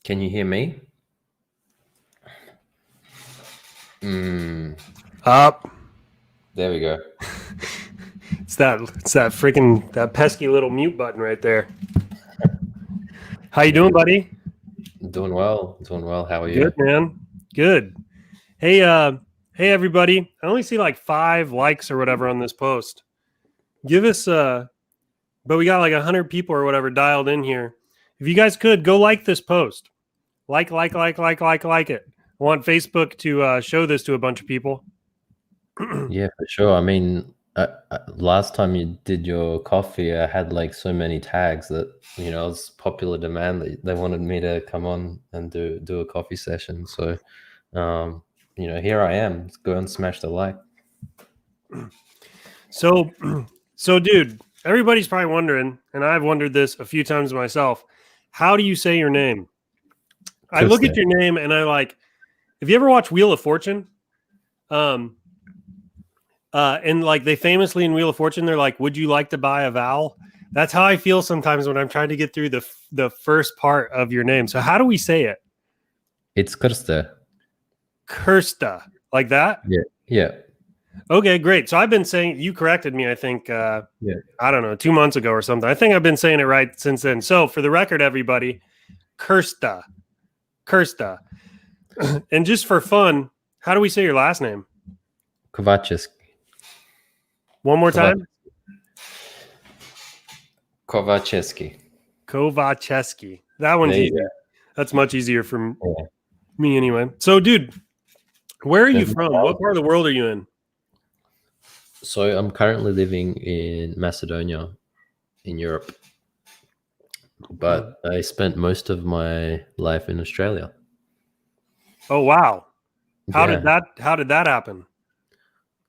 Can you hear me? Up. There we go. It's that freaking that pesky little mute button right there. How you doing, buddy? Doing well. How are you? Good, man. Good. Hey, hey everybody. I only see like 5 likes or whatever on this post. Give us but we got like 100 people or whatever dialed in here. If you guys could go like this post. Like it. I want Facebook to show this to a bunch of people. Yeah, for sure. I mean, last time you did your coffee, I had like so many tags that it was popular demand that they wanted me to come on and do a coffee session. So, here I am. Let's go and smash the like. So, dude, everybody's probably wondering, and I've wondered this a few times myself. How do you say your name? I look at your name and I like. Have you ever watched Wheel of Fortune? And like they famously in Wheel of Fortune, they're like, "Would you like to buy a vowel?" That's how I feel sometimes when I'm trying to get through the first part of your name. So how do we say it? It's Krste. Krste, like that? Yeah. Okay, great. So I've been saying, you corrected me, I think, I don't know, 2 months ago or something. I think I've been saying it right since then. So for the record, everybody, Krste. And just for fun, how do we say your last name? Kovaceski. One more time? Kovaceski. That one's easy. That's much easier for me anyway. So, dude, where are you from? What part of the world are you in? So I'm currently living in Macedonia, in Europe, but I spent most of my life in Australia. Oh wow! How did that happen?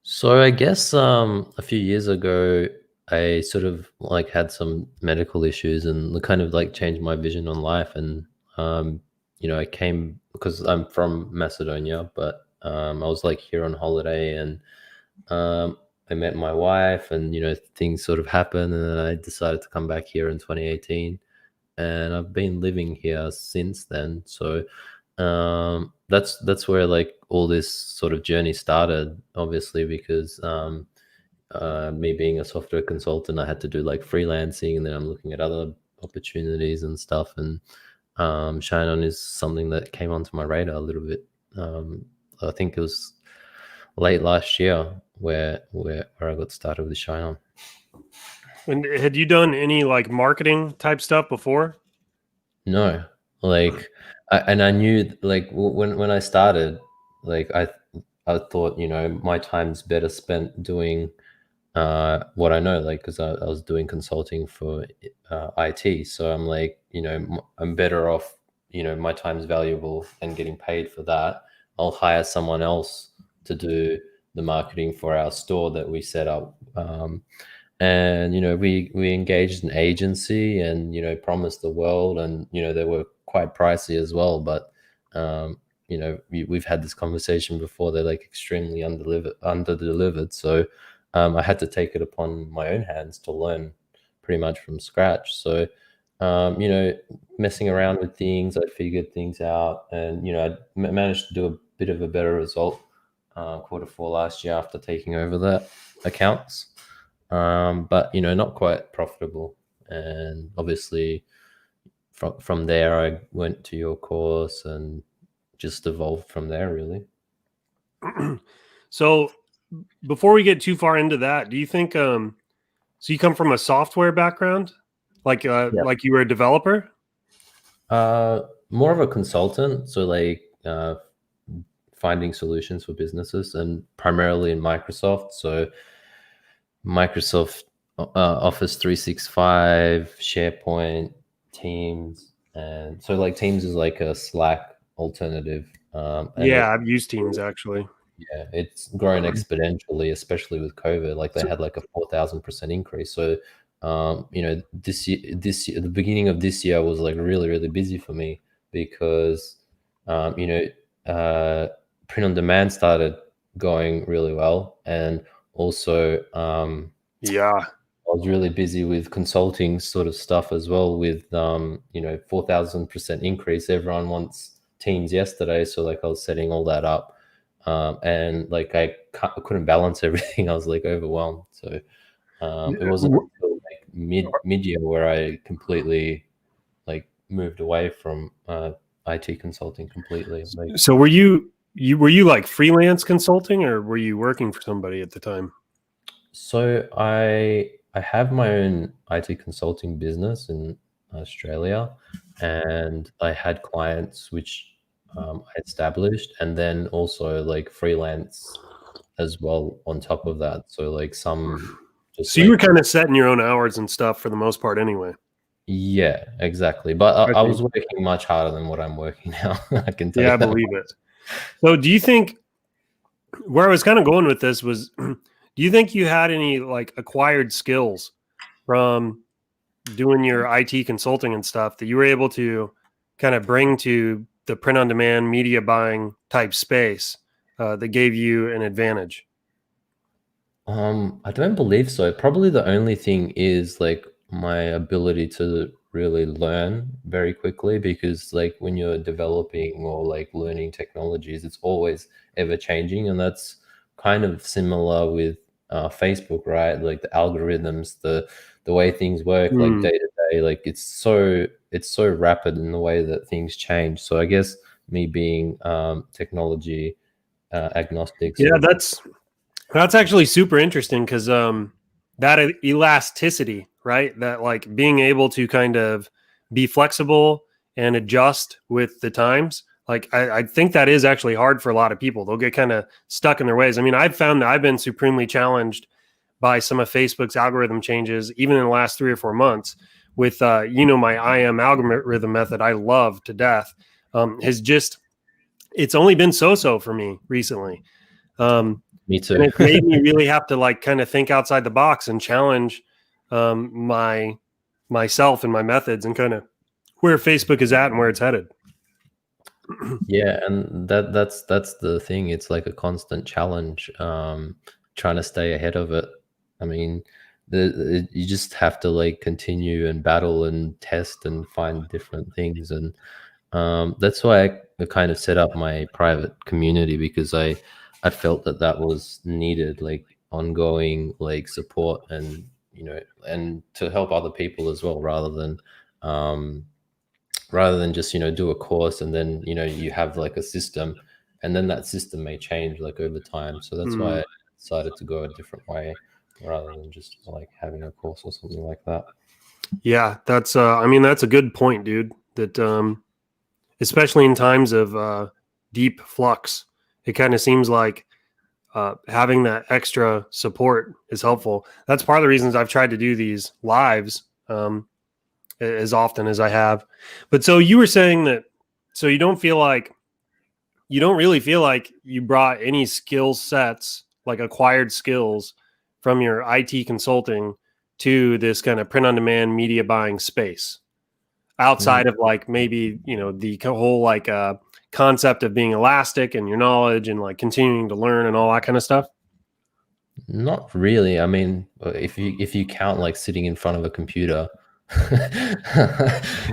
So I guess a few years ago, I sort of like had some medical issues and kind of like changed my vision on life. And I came because I'm from Macedonia, but I was like here on holiday and I met my wife and, things sort of happened and then I decided to come back here in 2018 and I've been living here since then. So that's where like all this sort of journey started, obviously, because me being a software consultant, I had to do like freelancing and then I'm looking at other opportunities and stuff. And ShineOn is something that came onto my radar a little bit. I think it was late last year where I got started with ShineOn. And had you done any like marketing type stuff before? No, like, I knew like when I started, like I thought, my time's better spent doing what I know, like, because I was doing consulting for IT. So I'm like, I'm better off, my time's valuable and getting paid for that. I'll hire someone else to do the marketing for our store that we set up. And, we engaged an agency and, promised the world and, they were quite pricey as well. But, we've had this conversation before. They're like extremely under-delivered. So I had to take it upon my own hands to learn pretty much from scratch. So, messing around with things, I figured things out and, I managed to do a bit of a better result Q4 last year after taking over the accounts. But not quite profitable. And obviously from there I went to your course and just evolved from there, really. So before we get too far into that, do you think so you come from a software background, like like you were a developer? More of a consultant, so like finding solutions for businesses and primarily in Microsoft. So Microsoft Office 365, SharePoint, Teams, and so like Teams is like a Slack alternative. I've used Teams actually. Yeah, it's grown exponentially, especially with COVID. Like they had like a 4,000% increase. So, this year, the beginning of this year was like really, really busy for me because, print on demand started going really well, and also I was really busy with consulting sort of stuff as well with, 4,000% increase. Everyone wants teams yesterday. So like I was setting all that up. And like I couldn't balance everything. I was like overwhelmed. So it wasn't until like mid-year where I completely like moved away from IT consulting completely. Like, So were you like freelance consulting, or were you working for somebody at the time? so I have my own IT consulting business in Australia, and I had clients which I established, and then also like freelance as well on top of that. So like some just So you were like, kind of setting your own hours and stuff for the most part anyway. yeah, exactly. But I I see. was working much harder than what I'm working now. I can tell you Yeah, I that. believe it. So do you think, where I was kind of going with this was, do you think you had any like acquired skills from doing your IT consulting and stuff that you were able to kind of bring to the print on demand media buying type space that gave you an advantage? I don't believe so. Probably the only thing is like my ability to really learn very quickly, because like when you're developing or like learning technologies, it's always ever changing, and that's kind of similar with Facebook, right? Like the algorithms, the way things work, like Hmm. day to day, like it's so rapid in the way that things change. So I guess me being technology agnostic, Yeah, sort of. that's actually super interesting because that elasticity, right? That like being able to kind of be flexible and adjust with the times. Like I think that is actually hard for a lot of people. They'll get kind of stuck in their ways. I mean, I've found that I've been supremely challenged by some of Facebook's algorithm changes, even in the last 3 or 4 months. With my IM algorithm method, I love to death. Has just it's only been so for me recently. Me And too. it's made me really have to like kind of think outside the box and challenge my myself and my methods and kind of where Facebook is at and where it's headed. Yeah, and that's the thing. It's like a constant challenge, trying to stay ahead of it. I mean, you just have to like continue and battle and test and find different things, and that's why I kind of set up my private community, because I felt that that was needed, like ongoing like support, and and to help other people as well, um, rather than just do a course and then you have like a system, and then that system may change like over time. So that's why Mm. I decided to go a different way rather than just like having a course or something like that. Yeah, that's I mean that's a good point, dude. That especially in times of deep flux, it kind of seems like having that extra support is helpful. That's part of the reasons I've tried to do these lives as often as I have. But so you were saying that, so you don't really feel like you brought any skill sets, like acquired skills from your IT consulting to this kind of print on demand media buying space Mm, outside of like maybe, the whole like concept of being elastic and your knowledge and like continuing to learn and all that kind of stuff. Not really. I mean, if you count like sitting in front of a computer,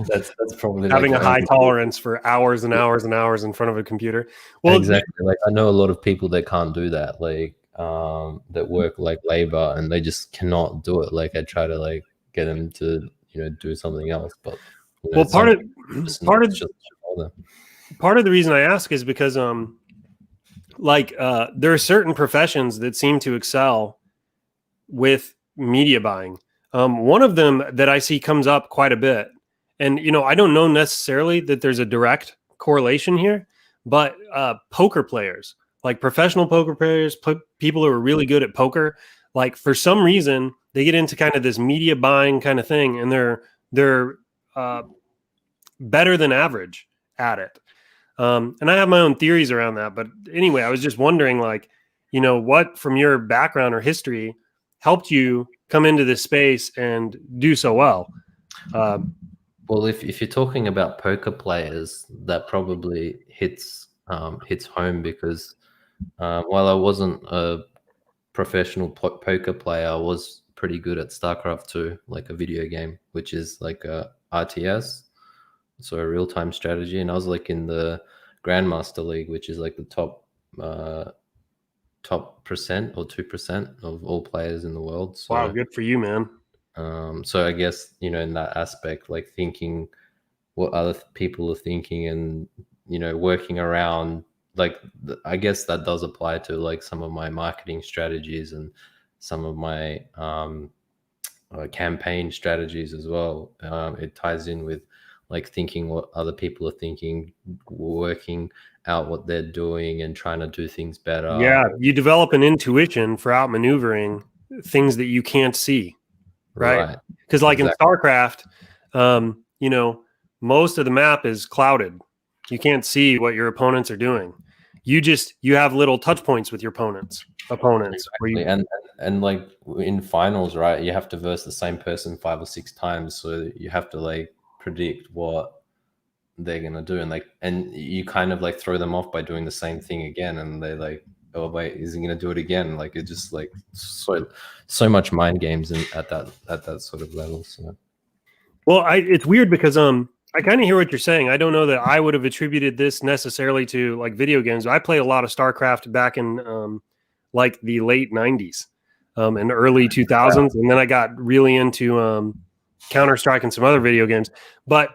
that's probably like Having a the high only. tolerance for hours and hours and hours in front of a computer. Well, Exactly. Like I know a lot of people that can't do that, like that work like labor, and they just cannot do it. Like I try to like get them to, do something else, but well, some people just not, part of it's just for them. part of the reason I ask is because there are certain professions that seem to excel with media buying. One of them that I see comes up quite a bit, and I don't know necessarily that there's a direct correlation here, but poker players, like professional poker players, people who are really good at poker, like for some reason they get into kind of this media buying kind of thing, and they're uh, better than average at it. And I have my own theories around that. But anyway, I was just wondering, like, what from your background or history helped you come into this space and do so well? Um, Well, if you're talking about poker players, that probably hits home, because while I wasn't a professional poker player, I was pretty good at StarCraft 2, like a video game, which is like a RTS, so a real-time strategy. And I was like in the Grandmaster League, which is like the top percent or 2% of all players in the world. So, wow, good for you, man. So I guess, in that aspect, like thinking what other people are thinking and, working around, like, I guess that does apply to like some of my marketing strategies and some of my campaign strategies as well. It ties in with like thinking what other people are thinking, working out what they're doing and trying to do things better. Yeah, you develop an intuition for outmaneuvering things that you can't see, right? Because like Exactly. in StarCraft, most of the map is clouded. You can't see what your opponents are doing. You have little touch points with your opponents. Exactly. And like in finals, right, you have to verse the same person 5 or 6 times, so you have to like predict what they're gonna do, and you kind of like throw them off by doing the same thing again, and they're like, oh wait, is he gonna do it again? Like it just like so much mind games at that sort of level. So well, it's weird because I kind of hear what you're saying. I don't know that I would have attributed this necessarily to like video games. I played a lot of StarCraft back in like the late 90s and early 2000s, and then I got really into Counter-Strike and some other video games. But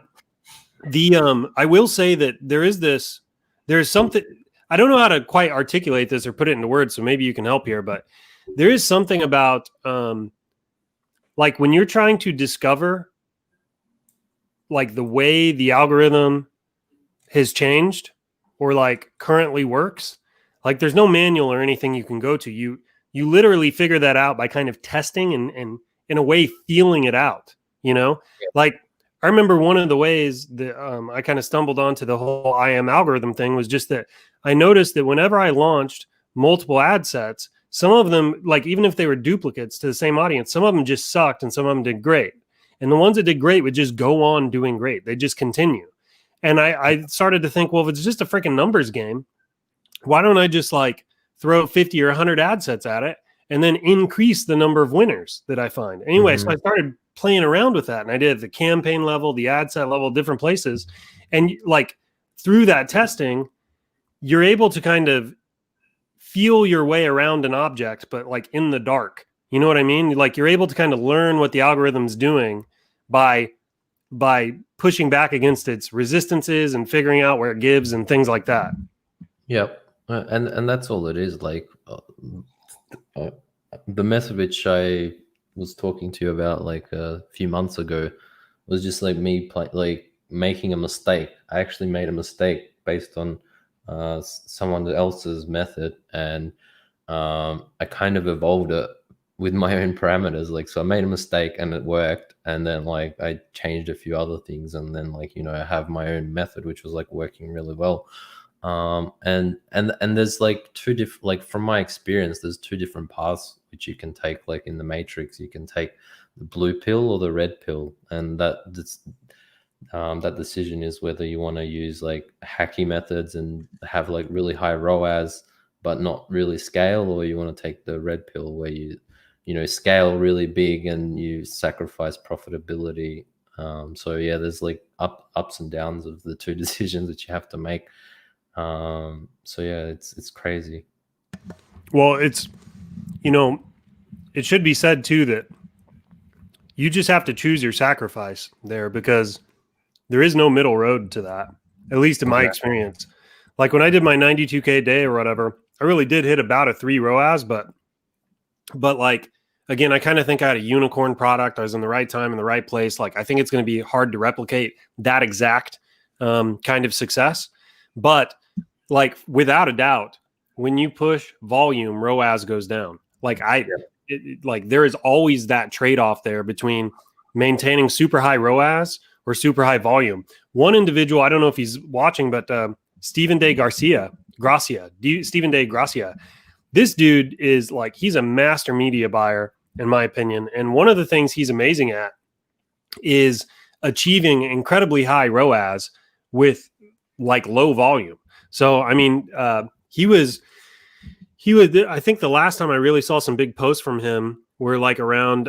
I will say that there's something, I don't know how to quite articulate this or put it into words, so maybe you can help here, but there is something about like when you're trying to discover like the way the algorithm has changed or like currently works, like there's no manual or anything you can go to. You literally figure that out by kind of testing and in a way feeling it out, like I remember one of the ways that I kind of stumbled onto the whole IM algorithm thing was just that I noticed that whenever I launched multiple ad sets, some of them, like even if they were duplicates to the same audience, some of them just sucked and some of them did great. And the ones that did great would just go on doing great. They just continue. And I started to think, well, if it's just a freaking numbers game, why don't I just like throw 50 or 100 ad sets at it and then increase the number of winners that I find? Anyway, so I started playing around with that. And I did at the campaign level, the ad set level, different places. And like through that testing, you're able to kind of feel your way around an object, but like in the dark. You know what I mean? Like you're able to kind of learn what the algorithm's doing by pushing back against its resistances and figuring out where it gives and things like that. Yep. And that's all it is. Like the method which I was talking to you about like a few months ago was just like me like making a mistake. I actually made a mistake based on someone else's method, and I kind of evolved it with my own parameters. Like, so I made a mistake and it worked, and then like I changed a few other things, and then like I have my own method which was like working really well. And there's like two different, like from my experience, there's two different paths which you can take. Like in the Matrix, you can take the blue pill or the red pill, and that decision is whether you want to use like hacky methods and have like really high ROAS but not really scale, or you want to take the red pill where you scale really big and you sacrifice profitability. So yeah, there's like ups and downs of the two decisions that you have to make. So yeah, it's crazy. Well, it's, it should be said too that you just have to choose your sacrifice there, because there is no middle road to that, at least in my experience. Like when I did my 92K day or whatever, I really did hit about a 3 ROAS, but like, again, I kind of think I had a unicorn product. I was in the right time in the right place. Like, I think it's going to be hard to replicate that exact kind of success. But like, without a doubt, when you push volume, ROAS goes down. Like like there is always that trade-off there between maintaining super high ROAS or super high volume. One individual, I don't know if he's watching, but Stephen De Gracia, this dude is like, he's a master media buyer, in my opinion. And one of the things he's amazing at is achieving incredibly high ROAS with like low volume. So, I mean, he was, I think the last time I really saw some big posts from him were like around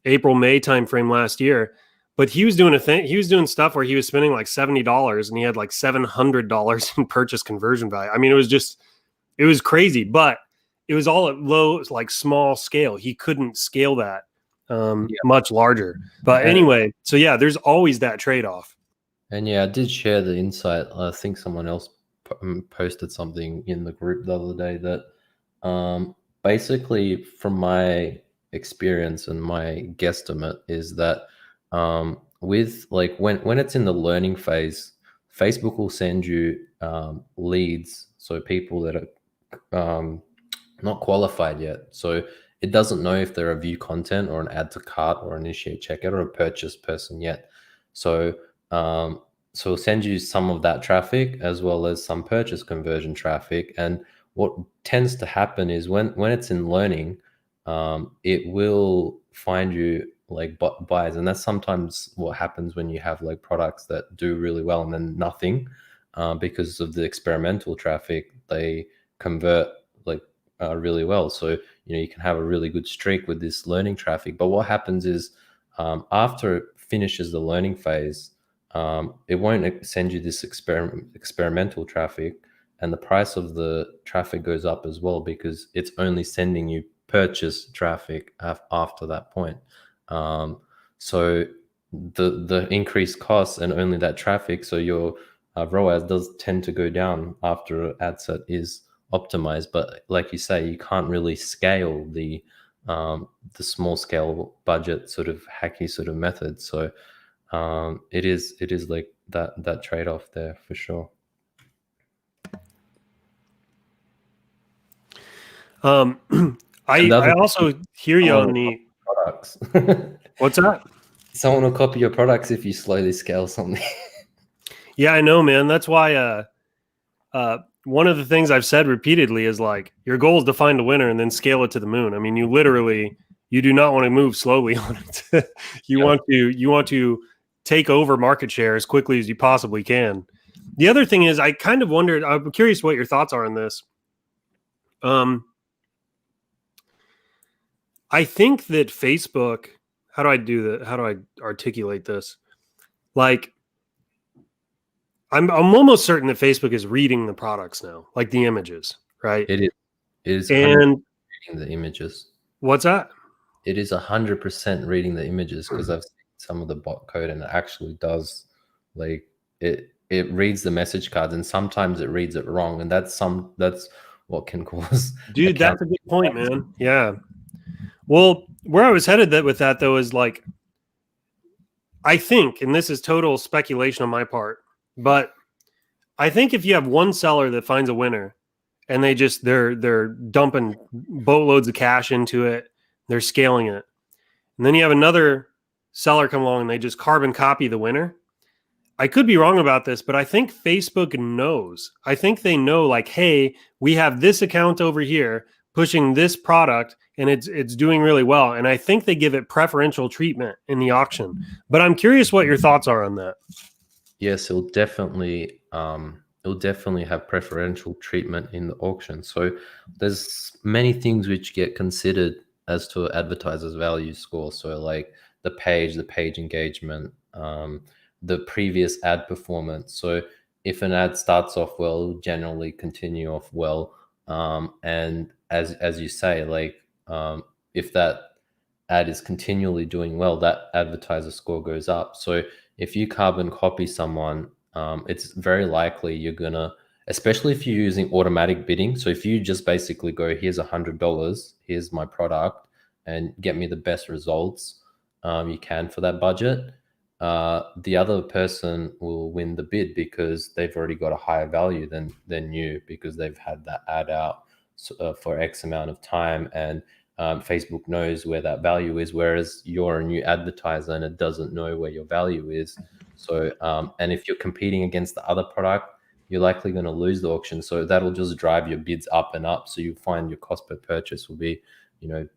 April, May timeframe last year. But he was doing he was doing stuff where he was spending like $70 and he had like $700 in purchase conversion value. I mean, it was crazy, but it was all at low, like small scale. He couldn't scale that much larger. But anyway, so yeah, there's always that trade-off. And yeah, I did share the insight. I think someone else posted something in the group the other day that basically, from my experience and my guesstimate, is that with like when it's in the learning phase, Facebook will send you leads, so people that are not qualified yet. So it doesn't know if they're a view content or an add to cart or initiate checkout or a purchase person yet. So so it'll send you some of that traffic as well as some purchase conversion traffic. And what tends to happen is when it's in learning, it will find you like buys, and that's sometimes what happens when you have like products that do really well and then nothing, because of the experimental traffic, they convert like really well. So you can have a really good streak with this learning traffic. But what happens is after it finishes the learning phase, it won't send you this experimental traffic, and the price of the traffic goes up as well because it's only sending you purchase traffic after that point. So the increased costs and only that traffic, so your ROAS does tend to go down after ad set is optimized. But like you say, you can't really scale the small scale budget sort of hacky sort of method. So it is like that trade-off there for sure. I also hear you on the products. What's that? Someone will copy your products if you slowly scale something. Yeah, I know, man. That's why one of the things I've said repeatedly is like your goal is to find a winner and then scale it to the moon. I mean, you do not want to move slowly on it. You want to take over market share as quickly as you possibly can. The other thing is, I kind of wondered, I'm curious what your thoughts are on this. I think that Facebook, how do I articulate this? Like, I'm almost certain that Facebook is reading the products now, like the images, right? It is and reading the images. What's that? It is 100% reading the images, because I've seen some of the bot code and it actually does, like it reads the message cards, and sometimes it reads it wrong, and that's what can cause. Dude, that's a good point, man. Yeah. Well, where I was headed with that though is like, I think, and this is total speculation on my part, but I think if you have one seller that finds a winner and they're dumping boatloads of cash into it, they're scaling it, and then you have another seller come along and they just carbon copy the winner. I could be wrong about this, but I think Facebook knows. I think they know, like, hey, we have this account over here pushing this product and it's doing really well. And I think they give it preferential treatment in the auction. But I'm curious what your thoughts are on that. Yes, it'll definitely have preferential treatment in the auction. So there's many things which get considered as to advertiser's value score. So like the page engagement, the previous ad performance. So if an ad starts off well, it'll generally continue off well. And as you say, like if that ad is continually doing well, that advertiser score goes up. So if you carbon copy someone, it's very likely you're gonna, especially if you're using automatic bidding. So if you just basically go, here's $100, here's my product, and get me the best results you can for that budget, the other person will win the bid because they've already got a higher value than you, because they've had that ad out for X amount of time, and Facebook knows where that value is, whereas you're a new advertiser and it doesn't know where your value is. So and if you're competing against the other product, you're likely going to lose the auction. So that'll just drive your bids up and up. So you find your cost per purchase will be, $50,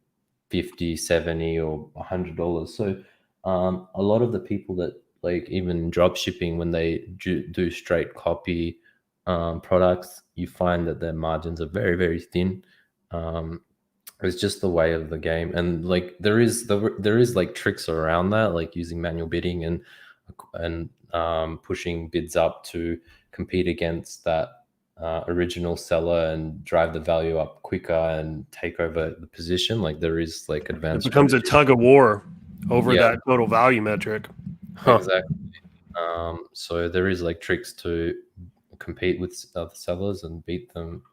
$70 or $100. So a lot of the people that, like, even drop shipping, when they do straight copy products, you find that their margins are very, very thin. It's just the way of the game, and like there is like tricks around that, like using manual bidding and pushing bids up to compete against that original seller and drive the value up quicker and take over the position. Like there is like It advanced becomes a strategy. tug of war over Yeah, that total value metric. Huh. exactly. So there is like tricks to compete with other sellers and beat them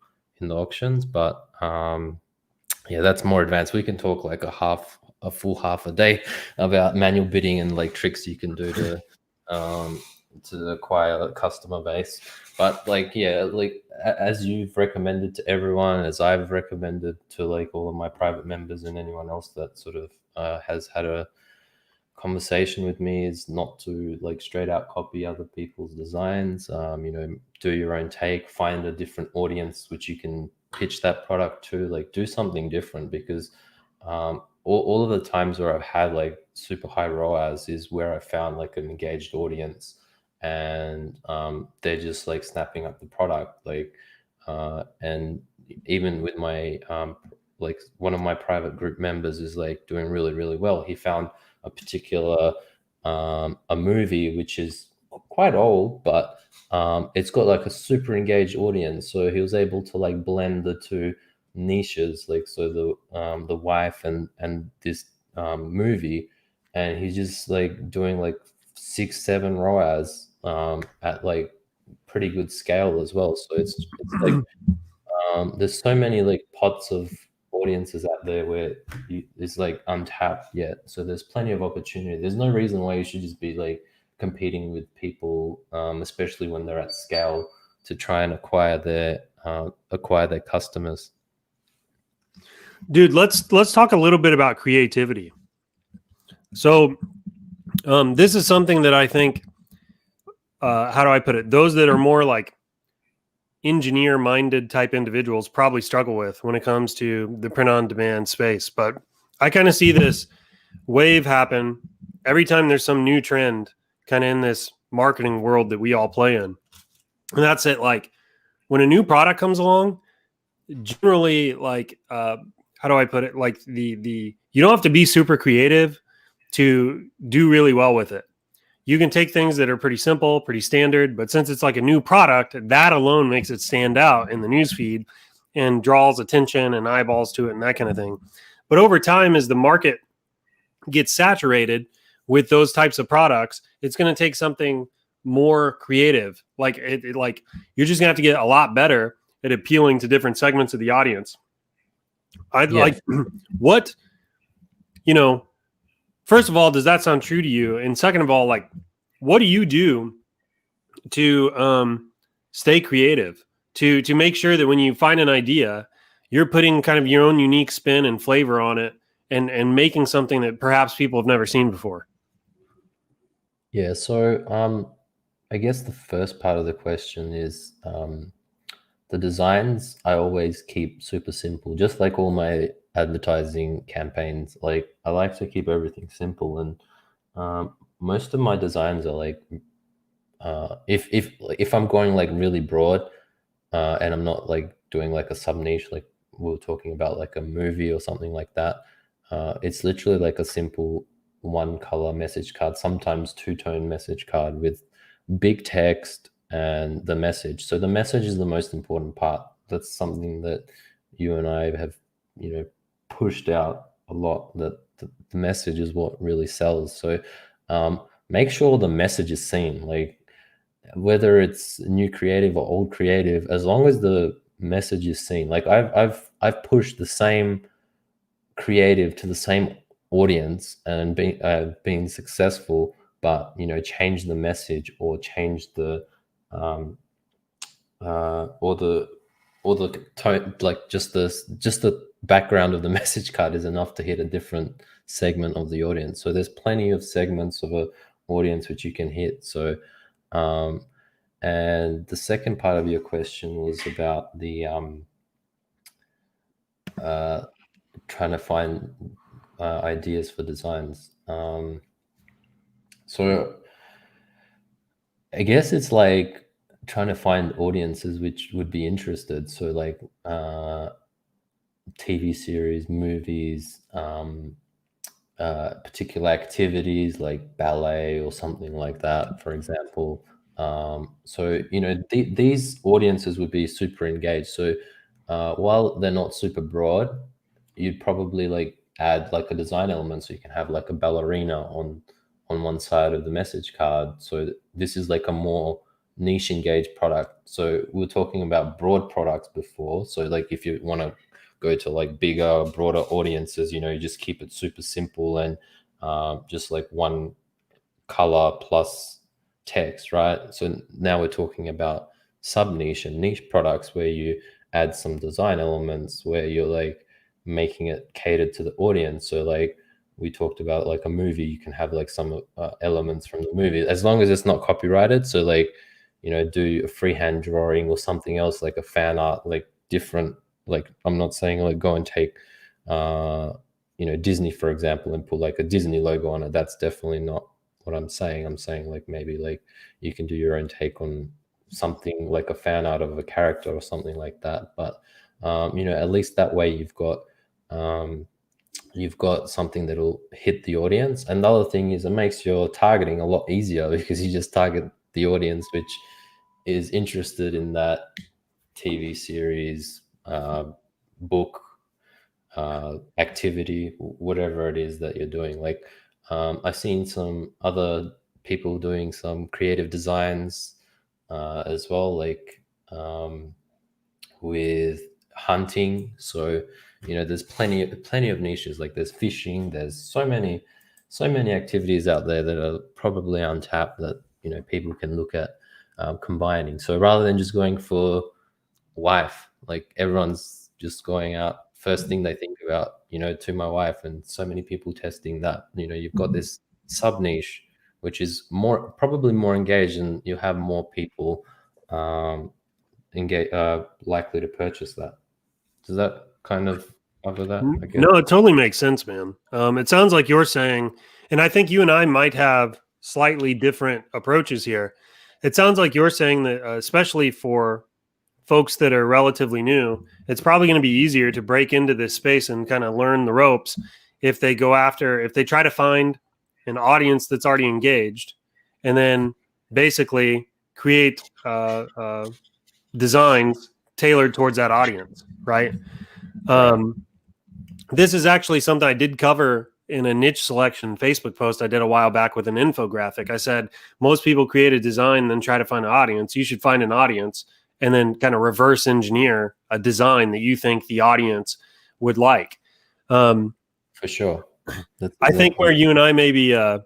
in the auctions, but yeah, that's more advanced. We can talk like a full half a day about manual bidding and like tricks you can do to acquire a customer base. But like, yeah, like as you've recommended to everyone, as I've recommended to like all of my private members and anyone else that sort of has had a conversation with me, is not to like straight out copy other people's designs. Do your own take, find a different audience which you can pitch that product to, like do something different, because all of the times where I've had like super high ROAS is where I found like an engaged audience, and they're just like snapping up the product, like and even with my like one of my private group members is like doing really really well. He found a particular a movie which is quite old, but it's got like a super engaged audience. So he was able to like blend the two niches, like so the wife and this movie, and he's just like doing like 6 7 ROAS at like pretty good scale as well. So it's like there's so many like pots of audiences out there where it's like untapped yet. So there's plenty of opportunity. There's no reason why you should just be like competing with people, especially when they're at scale, to try and acquire their customers. Dude, let's talk a little bit about creativity. So this is something that I think, how do I put it? Those that are more like engineer minded type individuals probably struggle with when it comes to the print on demand space. But I kind of see this wave happen every time there's some new trend kind of in this marketing world that we all play in. And that's it. Like when a new product comes along, generally like, how do I put it? Like the you don't have to be super creative to do really well with it. You can take things that are pretty simple, pretty standard, but since it's like a new product, that alone makes it stand out in the newsfeed and draws attention and eyeballs to it and that kind of thing. But over time, as the market gets saturated with those types of products, it's going to take something more creative. Like like you're just going to have to get a lot better at appealing to different segments of the audience. I'd like what, first of all, does that sound true to you? And second of all, like, what do you do to stay creative, to make sure that when you find an idea, you're putting kind of your own unique spin and flavor on it and making something that perhaps people have never seen before? Yeah, so I guess the first part of the question is the designs I always keep super simple, just like all my advertising campaigns. Like I like to keep everything simple, and most of my designs are like if I'm going like really broad and I'm not like doing like a sub niche, like we were talking about like a movie or something like that. It's literally like a simple one color message card, sometimes two-tone message card with big text and the message. So the message is the most important part. That's something that you and I have, pushed out a lot, that the message is what really sells. So make sure the message is seen, like whether it's new creative or old creative, as long as the message is seen. Like I've pushed the same creative to the same audience and been successful, but change the message or change the or the tone, like just the background of the message card is enough to hit a different segment of the audience. So there's plenty of segments of a audience which you can hit. So and the second part of your question was about the trying to find ideas for designs. So I guess it's like trying to find audiences which would be interested. So like TV series, movies, particular activities like ballet or something like that, for example. So these audiences would be super engaged. So while they're not super broad, you'd probably like add like a design element, so you can have like a ballerina on one side of the message card. So this is like a more niche engaged product. So we were talking about broad products before. So like if you want to go to like bigger, broader audiences, you just keep it super simple and just like one color plus text, right? So now we're talking about sub niche and niche products where you add some design elements where you're like making it catered to the audience. So like we talked about like a movie, you can have like some elements from the movie as long as it's not copyrighted. So like do a freehand drawing or something else like a fan art, like different. Like I'm not saying like go and take Disney for example and put like a Disney logo on it. That's definitely not what I'm saying. I'm saying like maybe like you can do your own take on something like a fan art of a character or something like that. But at least that way you've got something that'll hit the audience. And the other thing is it makes your targeting a lot easier because you just target the audience which is interested in that TV series, book, activity, whatever it is that you're doing. Like I've seen some other people doing some creative designs as well, like with hunting. So there's plenty of niches. Like there's fishing. There's so many activities out there that are probably untapped that people can look at combining. So rather than just going for wife, like everyone's just going out first thing they think about to my wife, and so many people testing that. You've got this sub niche which is probably more engaged, and you have more people engage likely to purchase that. Does that kind of cover that, I guess? No, it totally makes sense, man. It sounds like you're saying, and I think you and I might have slightly different approaches here. It sounds like you're saying that, especially for folks that are relatively new, it's probably going to be easier to break into this space and kind of learn the ropes if they try to find an audience that's already engaged and then basically create designs tailored towards that audience, right? This is actually something I did cover in a niche selection Facebook post I did a while back with an infographic. I said, most people create a design, then try to find an audience. You should find an audience and then kind of reverse engineer a design that you think the audience would like. For sure. I think where you and I maybe, first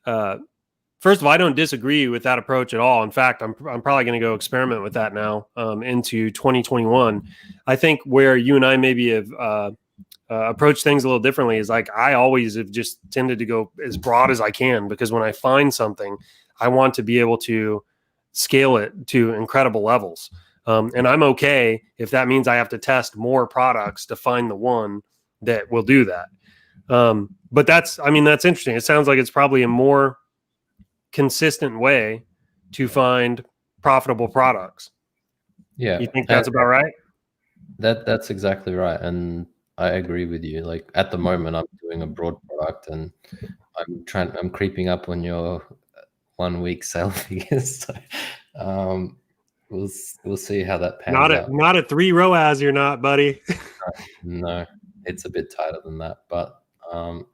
of all, I don't disagree with that approach at all. In fact, I'm probably going to go experiment with that now into 2021. I think where you and I maybe have approach things a little differently is like I always have just tended to go as broad as I can, because when I find something, I want to be able to scale it to incredible levels. And I'm okay if that means I have to test more products to find the one that will do that. But that's interesting. It sounds like it's probably a more consistent way to find profitable products. Yeah. You think that's about right? That's exactly right. And I agree with you. Like at the moment, I'm doing a broad product, and I'm creeping up on your 1 week sale figures. So, we'll see how that pans out. Not at 3 ROAS, you're not, buddy. No, it's a bit tighter than that. But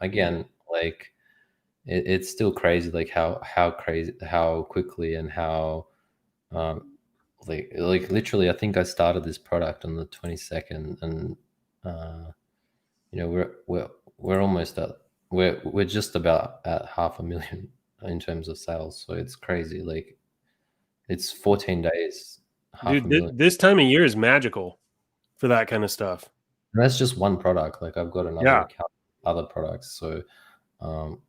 again, like it's still crazy, like how quickly and how like literally, I think I started this product on the 22nd, and we're almost at we're just about at 500,000 in terms of sales. So it's crazy. Like it's 14 days. Dude, this time of year is magical for that kind of stuff. And that's just one product. Like I've got another account, other products. So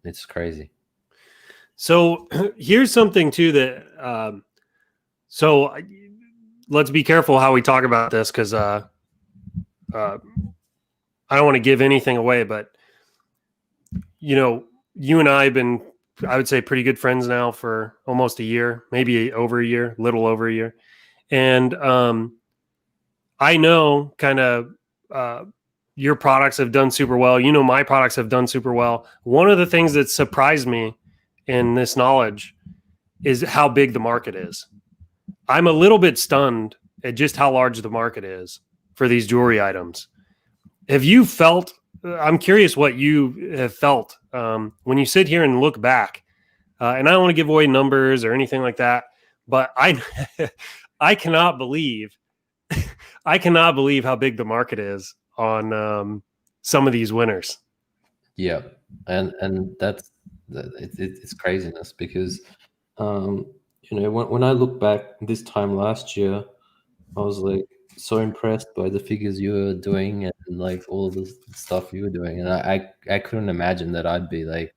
it's crazy. So here's something too that so let's be careful how we talk about this, because I don't want to give anything away, but you and I have been, I would say, pretty good friends now for almost a year, maybe over a year, little over a year. And I know kind of your products have done super well. You know, my products have done super well. One of the things that surprised me in this knowledge is how big the market is. I'm a little bit stunned at just how large the market is for these jewelry items. Have you felt, I'm curious what you have felt when you sit here and look back, and I don't want to give away numbers or anything like that, but I cannot believe, I cannot believe how big the market is on some of these winners. Yeah, and that's it's craziness because when I look back this time last year, I was like so impressed by the figures you were doing and like all the stuff you were doing, and I couldn't imagine that I'd be like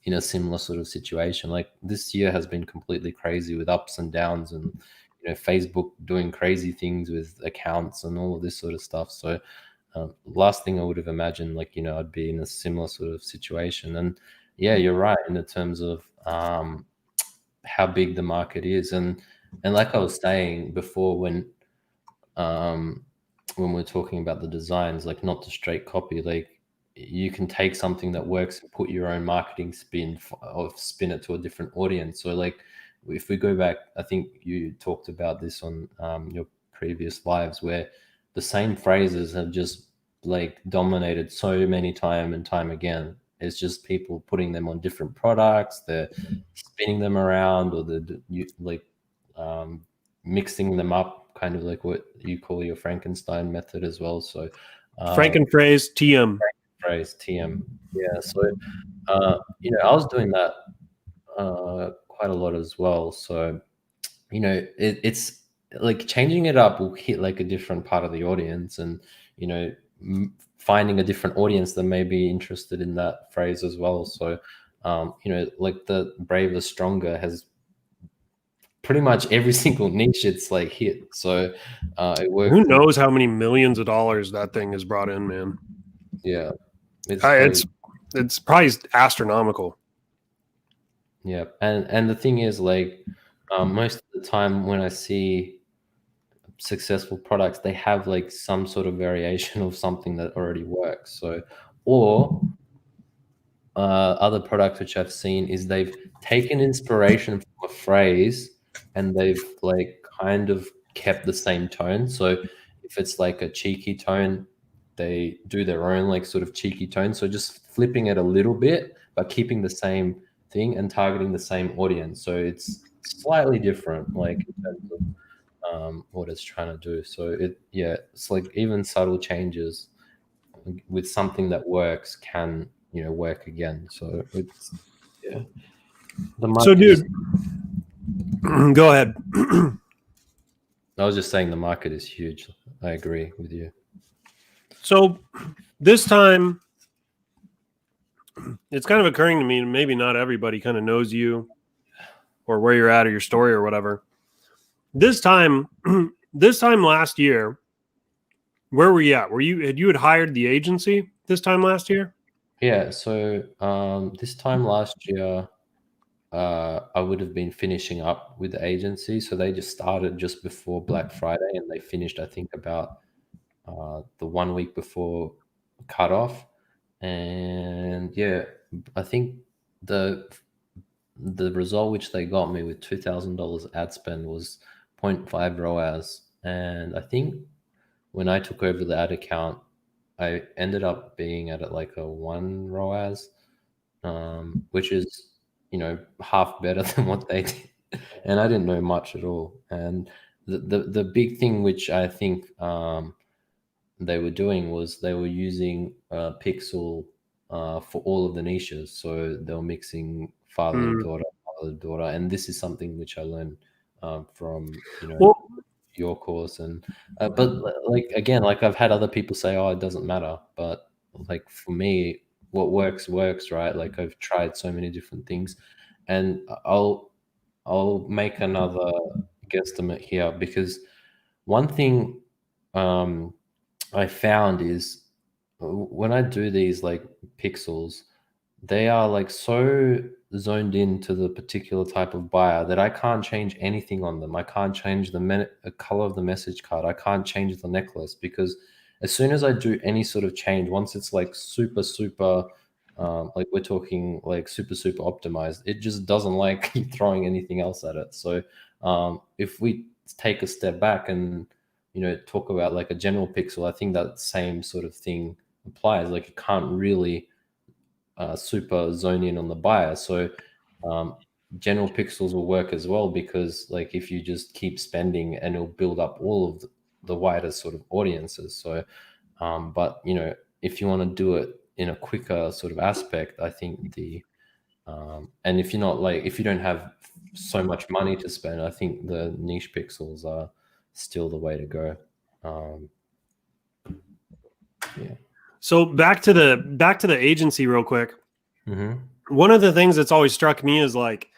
in a similar sort of situation. Like this year has been completely crazy with ups and downs, and Facebook doing crazy things with accounts and all of this sort of stuff. So last thing I would have imagined, like I'd be in a similar sort of situation. And yeah, you're right in the terms of how big the market is, and like I was saying before, when we're talking about the designs, like not the straight copy, like you can take something that works and put your own marketing spin or spin it to a different audience. So like if we go back, I think you talked about this on your previous lives, where the same phrases have just like dominated so many time and time again. It's just people putting them on different products, they're spinning them around, or mixing them up, kind of like what you call your Frankenstein method as well. So Frankenphrase, TM. phrase TM. Yeah. So I was doing that quite a lot as well. So it's like changing it up will hit like a different part of the audience, and finding a different audience that may be interested in that phrase as well. So like the braver stronger has pretty much every single niche it's like hit. So it works. Who knows how many millions of dollars that thing has brought in, man? Yeah, it's probably astronomical. Yeah, and the thing is, like, most of the time when I see successful products, they have like some sort of variation of something that already works. So, or other products which I've seen is they've taken inspiration from a phrase and they've like kind of kept the same tone. So if it's like a cheeky tone, they do their own like sort of cheeky tone. So just flipping it a little bit, but keeping the same thing and targeting the same audience. So it's slightly different, like in terms of what it's trying to do. So it's like even subtle changes with something that works can work again. So it's So dude, go ahead. I was just saying the market is huge. I agree with you. So this time it's kind of occurring to me, maybe not everybody kind of knows you or where you're at or your story or whatever. This time last year, where were you at? Had you hired the agency this time last year? Yeah. So this time last year, I would have been finishing up with the agency. So they just started just before Black Friday, and they finished, I think, about the 1 week before cutoff. And yeah, I think the result which they got me with $2,000 ad spend was 0.5 ROAS. And I think when I took over the ad account, I ended up being at like a 1 ROAS, which is half better than what they did, and I didn't know much at all. And the big thing which I think they were doing was they were using Pixel for all of the niches. So they were mixing father and daughter, mother and daughter, and this is something which I learned from your course. And but like again, like I've had other people say, oh, it doesn't matter, but like for me, what works, right? Like I've tried so many different things, and I'll make another guesstimate here, because one thing I found is when I do these like pixels, they are like so zoned into the particular type of buyer that I can't change anything on them. I can't change the color of the message card. I can't change the necklace, because as soon as I do any sort of change, once it's like super like we're talking like super optimized, it just doesn't like throwing anything else at it. So if we take a step back and talk about like a general pixel, I think that same sort of thing applies. Like you can't really super zone in on the buyer. So general pixels will work as well, because like if you just keep spending, and it'll build up all of the wider sort of audiences. So but if you want to do it in a quicker sort of aspect, I think and if you don't have so much money to spend, I think the niche pixels are still the way to go. Yeah. So back to the agency real quick. Mm-hmm. One of the things that's always struck me is like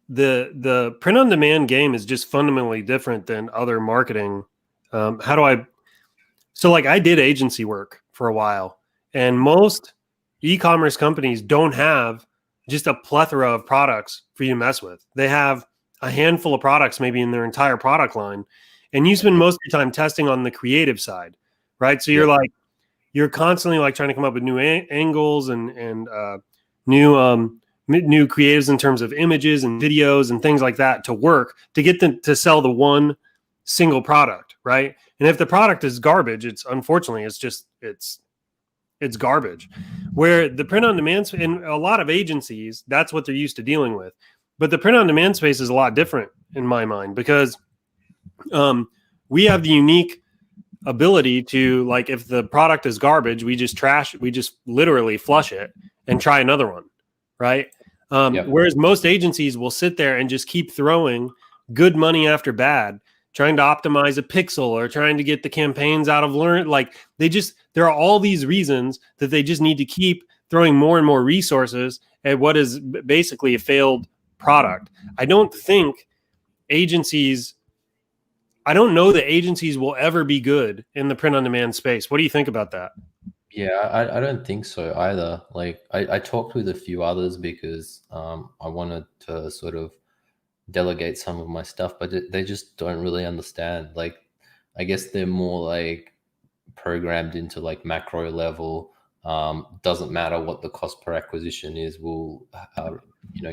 the print on demand game is just fundamentally different than other marketing. So like I did agency work for a while, and most e-commerce companies don't have just a plethora of products for you to mess with. They have a handful of products maybe in their entire product line, and you spend most of your time testing on the creative side, right? So you're constantly like trying to come up with new angles and new creatives in terms of images and videos and things like that to work to get them to sell the one single product, right? And if the product is garbage, it's garbage. Where the print on demand, in a lot of agencies, that's what they're used to dealing with. But the print on demand space is a lot different in my mind, because we have the unique ability to, like, if the product is garbage, we just literally flush it and try another one, right? Whereas most agencies will sit there and just keep throwing good money after bad, trying to optimize a pixel or trying to get the campaigns out of there are all these reasons that they just need to keep throwing more and more resources at what is basically a failed product. I don't know that agencies will ever be good in the print on demand space. What do you think about that? Yeah, I don't think so either. Like I talked with a few others because I wanted to sort of delegate some of my stuff, but they just don't really understand. Like I guess they're more like programmed into like macro level. Doesn't matter what the cost per acquisition is, we'll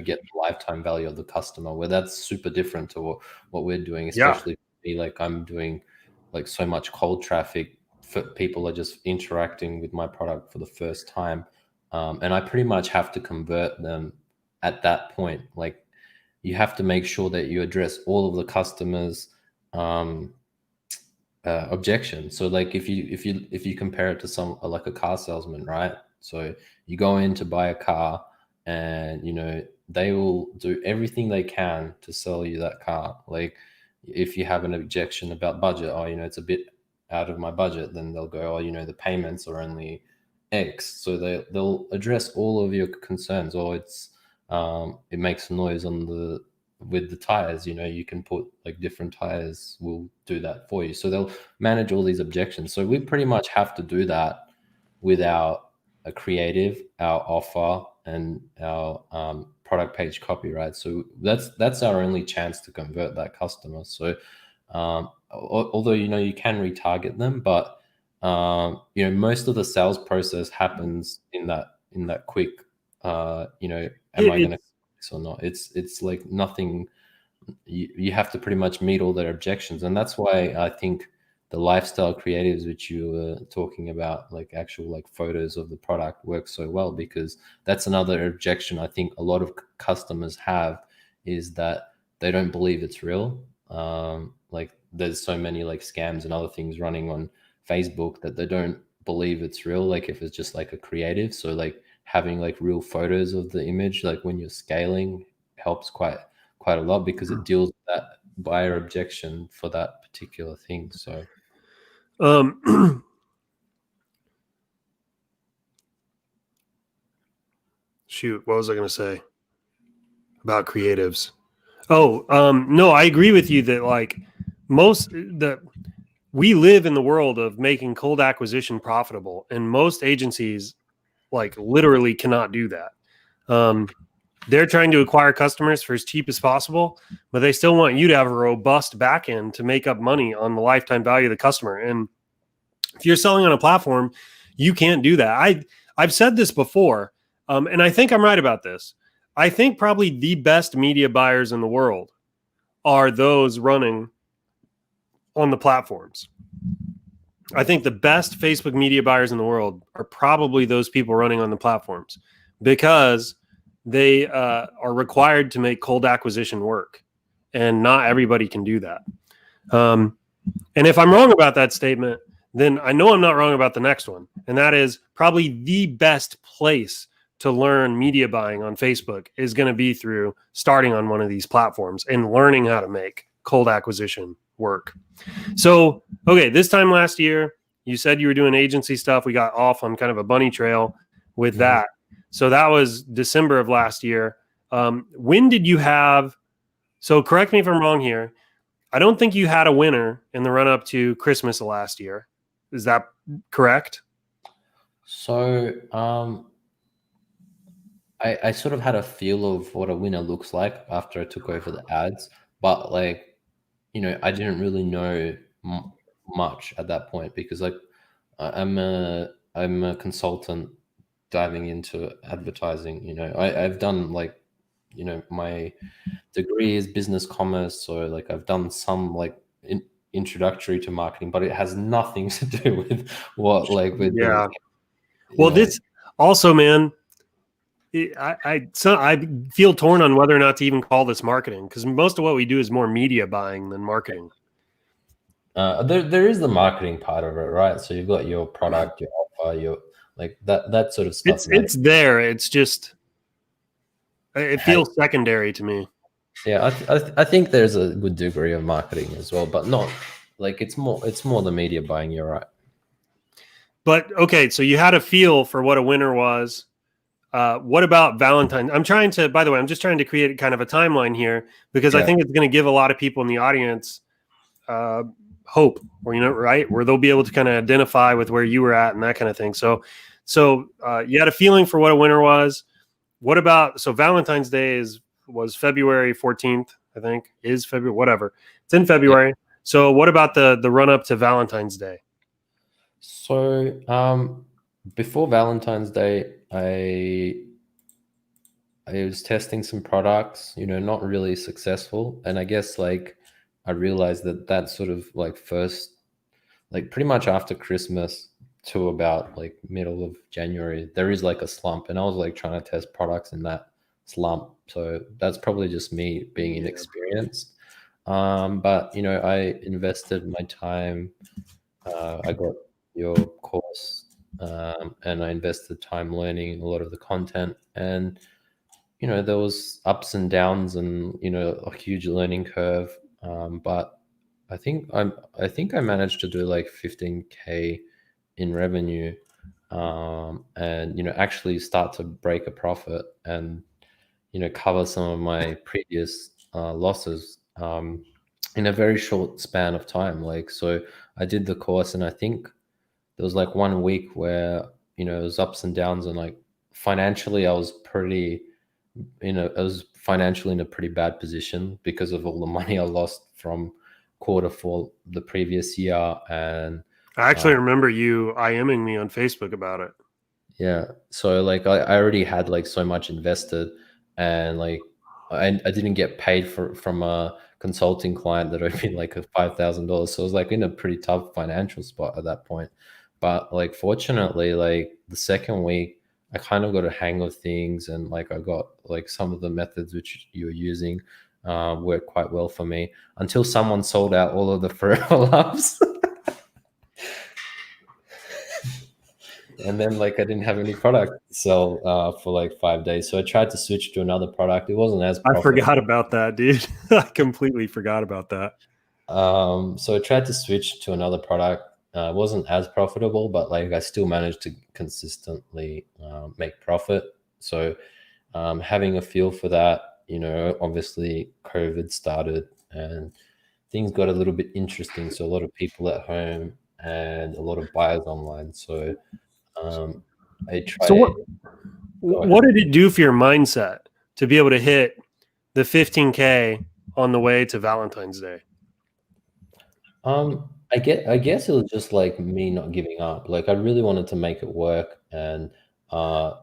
get the lifetime value of the customer, where that's super different to what we're doing, especially me. Like I'm doing like so much cold traffic. People are just interacting with my product for the first time, and I pretty much have to convert them at that point. Like you have to make sure that you address all of the customers' objections. So like if you compare it to like a car salesman, right? So you go in to buy a car, and they will do everything they can to sell you that car. Like if you have an objection about budget, it's a bit out of my budget, then they'll go, the payments are only X. So they'll address all of your concerns. Or it makes noise with the tires. You can put like different tires, will do that for you. So they'll manage all these objections. So we pretty much have to do that with our creative, our offer, and our product page copy, right? So that's our only chance to convert that customer. So although you can retarget them, but most of the sales process happens in that quick am I going to this or not? It's like nothing. You have to pretty much meet all their objections, and that's why I think the lifestyle creatives, which you were talking about, like actual like photos of the product, work so well, because that's another objection I think a lot of customers have, is that they don't believe it's real. Like there's so many like scams and other things running on Facebook that they don't believe it's real, like if it's just like a creative. So like having like real photos of the image, like when you're scaling, helps quite a lot, because it deals with that buyer objection for that particular thing. So shoot, what was I going to say about creatives? No, I agree with you that like we live in the world of making cold acquisition profitable, and most agencies like literally cannot do that. They're trying to acquire customers for as cheap as possible, but they still want you to have a robust back end to make up money on the lifetime value of the customer. And If you're selling on a platform, you can't do that. I've said this before, and I think I'm right about this. I think probably the best media buyers in the world are those running on the platforms. I think the best Facebook media buyers in the world are probably those people running on the platforms, because they are required to make cold acquisition work, and not everybody can do that. And if I'm wrong about that statement, then I know I'm not wrong about the next one. And that is probably the best place to learn media buying on Facebook is going to be through starting on one of these platforms and learning how to make cold acquisition work. So, okay, this time last year, you said you were doing agency stuff. We got off on kind of a bunny trail with that. So that was December of last year. When did you have, so correct me if I'm wrong here, I don't think you had a winner in the run up to Christmas of last year. Is that correct? So I sort of had a feel of what a winner looks like after I took over the ads, but like, you know, I didn't really know much at that point, because like I'm a consultant diving into advertising. You know, I've done like, you know, my degree is business commerce, so like I've done some like introductory to marketing, but it has nothing to do with what like with yeah. Well, know. This also, man, I feel torn on whether or not to even call this marketing, because most of what we do is more media buying than marketing. There is the marketing part of it, right? So you've got your product, your offer, your like that sort of stuff. It's there. It's just it feels secondary to me. Yeah, I think there's a good degree of marketing as well, but not like it's more the media buying. You're right. But okay, so you had a feel for what a winner was. What about Valentine's? By the way, I'm just trying to create kind of a timeline here, because I think it's going to give a lot of people in the audience hope, or, you know, right, where they'll be able to kind of identify with where you were at and that kind of thing. So you had a feeling for what a winner was. What about, so Valentine's Day was February 14th, I think, is February, whatever. It's in February. Yeah. So what about the run up to Valentine's Day? So before Valentine's Day, I was testing some products, you know, not really successful. And I guess like I realized that sort of like first, like pretty much after Christmas to about like middle of January, there is like a slump, and I was like trying to test products in that slump. So that's probably just me being inexperienced. But you know, I invested my time. I got your course, and I invested time learning a lot of the content, and you know, there was ups and downs, and you know, a huge learning curve. But I think I managed to do like 15K in revenue, and you know, actually start to break a profit, and you know, cover some of my previous losses in a very short span of time. Like, so I did the course, and I think there was like 1 week where, you know, it was ups and downs, and like financially I was pretty, you know, I was financially in a pretty bad position because of all the money I lost from Q4 the previous year. And I actually remember you IMing me on Facebook about it. Yeah. So like I already had like so much invested, and like I didn't get paid from a consulting client that owed me like $5,000. So I was like in a pretty tough financial spot at that point. But like fortunately, like the second week, I kind of got a hang of things, and like I got like some of the methods which you're using worked quite well for me, until someone sold out all of the Forever Loves. And then like I didn't have any product to sell for like 5 days. So I tried to switch to another product. It wasn't as profitable. I forgot about that, dude. I completely forgot about that. So I tried to switch to another product. It wasn't as profitable, but like I still managed to consistently make profit. So having a feel for that, you know, obviously COVID started and things got a little bit interesting. So a lot of people at home and a lot of buyers online. So I tried. So what did it do for your mindset to be able to hit the 15K on the way to Valentine's Day? I I guess it was just like me not giving up. Like I really wanted to make it work, and uh,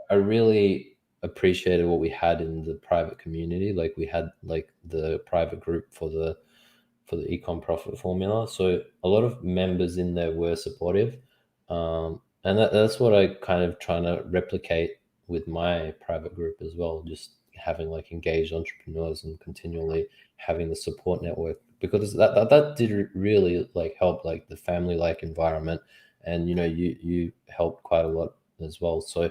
I really appreciated what we had in the private community. Like we had like the private group for the econ profit formula. So a lot of members in there were supportive, and that's what I kind of trying to replicate with my private group as well. Just having like engaged entrepreneurs and continually having the support network, because that did really like help like the family like environment, and you helped quite a lot as well. So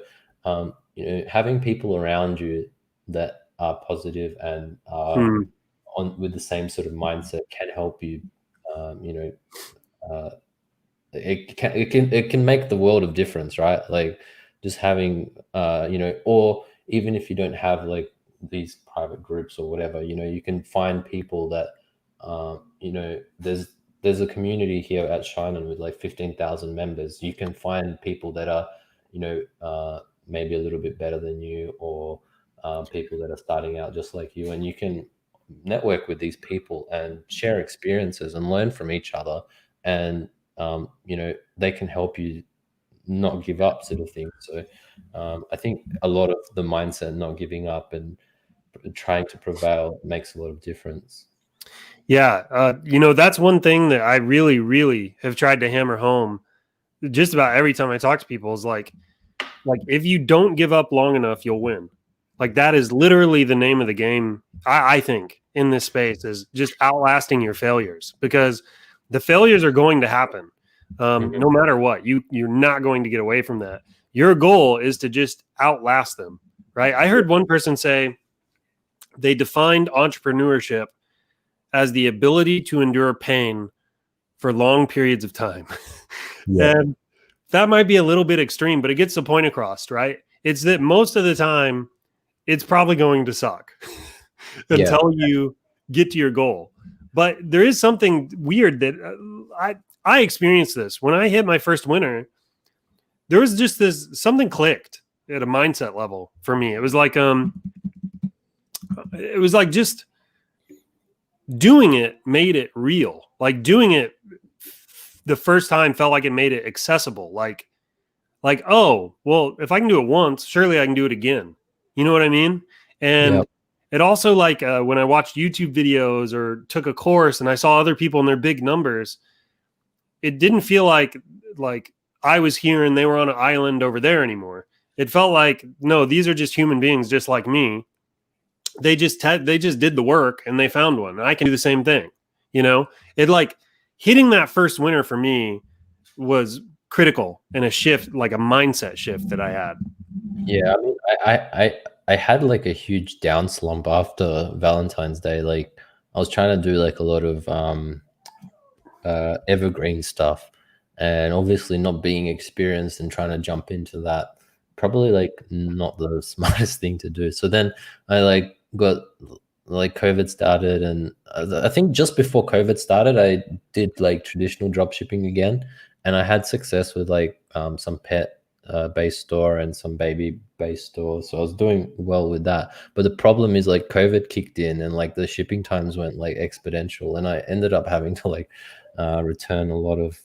having people around you that are positive and are Hmm. on with the same sort of mindset can help you. Um, you know, uh, it can make the world of difference, right? Like just having or even if you don't have like these private groups or whatever, you can find people that there's a community here at ShineOn with like 15,000 members. You can find people that are maybe a little bit better than you, or people that are starting out just like you, and you can network with these people and share experiences and learn from each other, and they can help you not give up, sort of thing. So I think a lot of the mindset, not giving up and trying to prevail, makes a lot of difference. Yeah, that's one thing that I really, really have tried to hammer home just about every time I talk to people is like if you don't give up long enough, you'll win. Like that is literally the name of the game. I think in this space is just outlasting your failures, because the failures are going to happen. Hmm. No matter what, you're not going to get away from that. Your goal is to just outlast them, right? I heard one person say they defined entrepreneurship as the ability to endure pain for long periods of time. Yeah. And that might be a little bit extreme, but it gets the point across, right? It's that most of the time, it's probably going to suck Yeah. until you get to your goal. But there is something weird that I experienced this when I hit my first winner. There was just this something clicked at a mindset level for me. It was like just doing it made it real. Like doing it the first time felt like it made it accessible. Like, oh, well, if I can do it once, surely I can do it again. You know what I mean? Yeah. And it also like when I watched YouTube videos or took a course and I saw other people in their big numbers, it didn't feel like I was here and they were on an island over there anymore. It felt like, no, these are just human beings just like me. They just did the work and they found one. And I can do the same thing. It like hitting that first winner for me was critical and a shift, like a mindset shift that I had. Yeah, I mean, I had like a huge down slump after Valentine's Day. Like, I was trying to do like a lot of evergreen stuff, and obviously not being experienced and trying to jump into that, probably like not the smartest thing to do. So then I like got like COVID started, and I think just before COVID started, I did like traditional drop shipping again, and I had success with like some pet based store and some baby based stores. So I was doing well with that. But the problem is like COVID kicked in, and like the shipping times went like exponential, and I ended up having to like return a lot of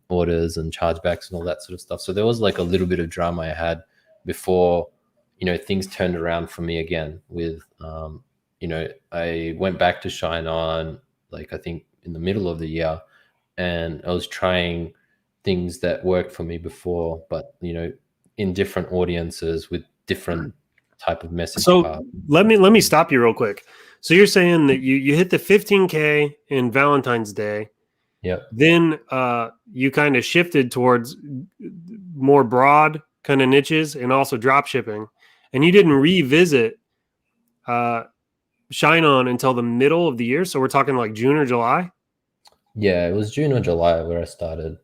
orders and chargebacks and all that sort of stuff. So there was like a little bit of drama I had before, things turned around for me again with, I went back to ShineOn, like I think in the middle of the year, and I was trying things that worked for me before, but, in different audiences with different type of message So card. let me stop you real quick. So you're saying that you hit the 15K in Valentine's Day, Yep. then you kind of shifted towards more broad kind of niches and also drop shipping, and you didn't revisit uh, ShineOn until the middle of the year. So we're talking like June or July. Yeah, it was June or July where I started,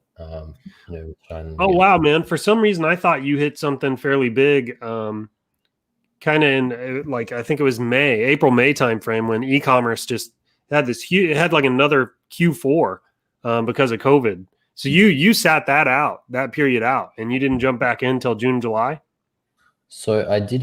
with ShineOn Oh again. wow, man! For some reason, I thought you hit something fairly big. Kind of in like I think it was April, May timeframe when e-commerce just had this huge. It had like another Q4 because of COVID. So you sat that period out, and you didn't jump back in until June, July. So um, I did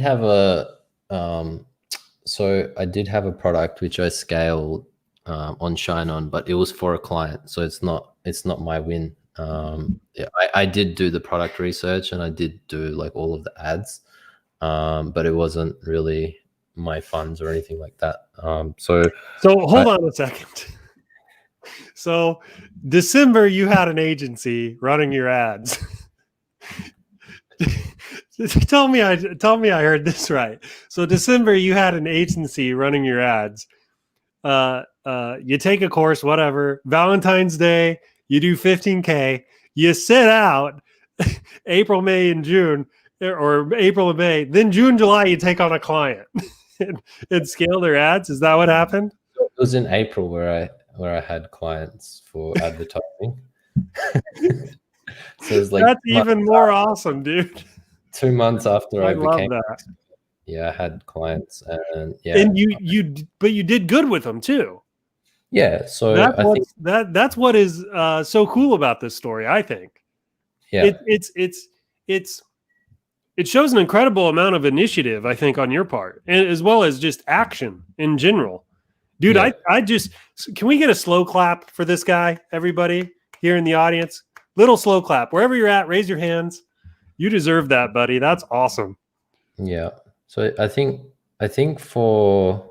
have a product which I scaled on ShineOn, but it was for a client, so it's not my win. Yeah, I did do the product research and I did do like all of the ads, but it wasn't really my funds or anything like that. So hold on a second. So December, you had an agency running your ads. tell me I heard this right. So December, you had an agency running your ads. You take a course, whatever. Valentine's Day, you do 15K. You sit out April, May, and June, or April and May. Then June, July, you take on a client and scale their ads. Is that what happened? it was in April where I had clients for advertising. So it's like that's even more awesome, dude. 2 months after I became that. Yeah, I had clients, and yeah, and you did good with them too. Yeah, so that's what is so cool about this story. I think, yeah, it shows an incredible amount of initiative, I think, on your part, and as well as just action in general, dude. Yeah. I just, can we get a slow clap for this guy, everybody here in the audience? Little slow clap wherever you're at. Raise your hands. You deserve that, buddy. That's awesome. Yeah. So I think for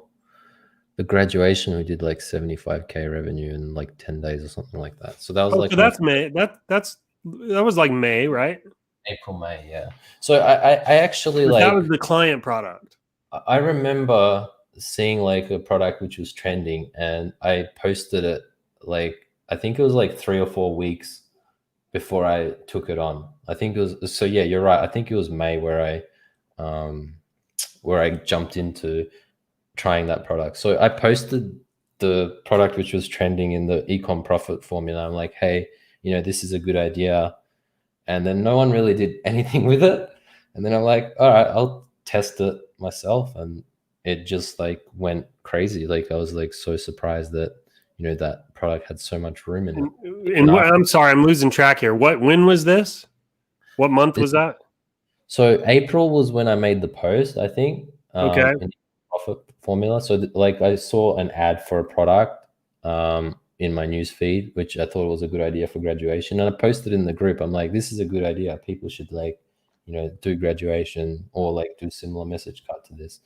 the graduation we did like 75K revenue in like 10 days or something like that. So that was like, so that's May. That was like May, right? April, May, yeah. So I actually like, that was the client product. I remember seeing like a product which was trending, and I posted it like, I think it was like 3 or 4 weeks before I took it on. I think it was, so yeah, you're right. I think it was May where I jumped into trying that product. So I posted the product which was trending in the ecom profit formula. I'm like, hey, this is a good idea. And then no one really did anything with it. And then I'm like, all right, I'll test it myself. And it just like went crazy. Like I was like so surprised that, that product had so much room in it. And I'm sorry, I'm losing track here. When was this? What month was that? So April was when I made the post, I think. Okay. In the profit formula. So like I saw an ad for a product in my news feed, which I thought was a good idea for graduation. And I posted in the group. I'm like, this is a good idea. People should like, do graduation or like do similar message card to this.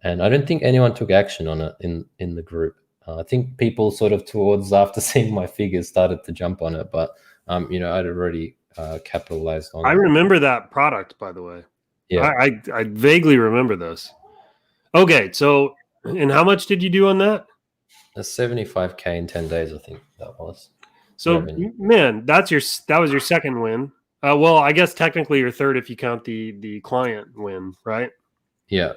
And I don't think anyone took action on it in the group. I think people sort of towards after seeing my figures started to jump on it, but I'd already capitalized on it. I remember that product, by the way. Yeah, I vaguely remember this. Okay, so and how much did you do on that? 75K in 10 days, I think that was. So revenue. Man, that was your second win. Well, I guess technically your third if you count the client win, right? Yeah.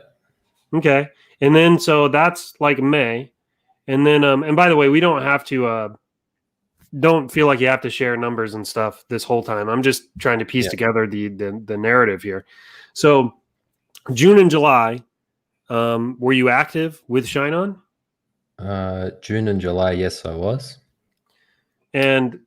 Okay, and then so that's like May. And then, and by the way, we don't have to, don't feel like you have to share numbers and stuff this whole time. I'm just trying to piece together the narrative here. So June and July, were you active with ShineOn? June and July, yes, I was. And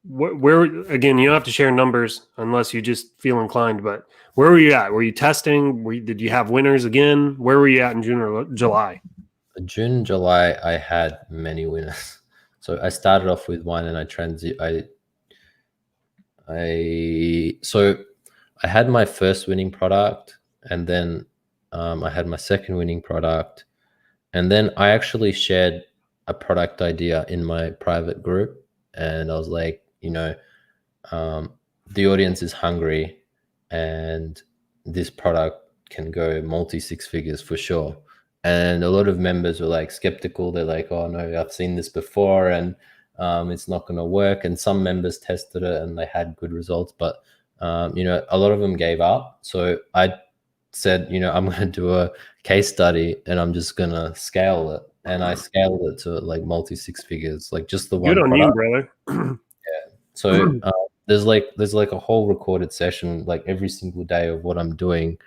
where, again, you don't have to share numbers unless you just feel inclined, but where were you at? Were you testing? Did you have winners again? Where were you at in June or July? June and July, I had many winners. So I started off with one, and so I had my first winning product, and then I had my second winning product, and then I actually shared a product idea in my private group, and I was like, the audience is hungry, and this product can go multi 6 figures for sure. And a lot of members were like skeptical. They're like, oh no, I've seen this before and it's not going to work. And some members tested it and they had good results, but a lot of them gave up. So I said, I'm going to do a case study and I'm just going to scale it. And I scaled it to like multi 6 figures, like just the one. Good on you, brother. Yeah. So there's like a whole recorded session, like every single day of what I'm doing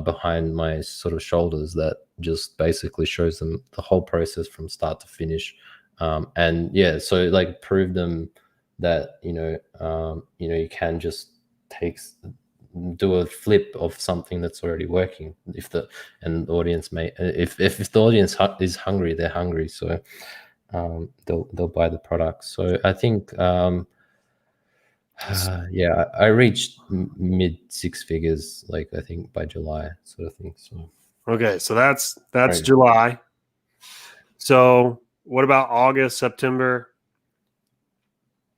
behind my sort of shoulders that just basically shows them the whole process from start to finish. And yeah, so like prove them that, you can just do a flip of something that's already working. If the audience is hungry, they're hungry. So they'll buy the product. So I think yeah, I reached mid six figures, like I think by July, sort of thing. So Okay, so that's right. July. So what about August, September?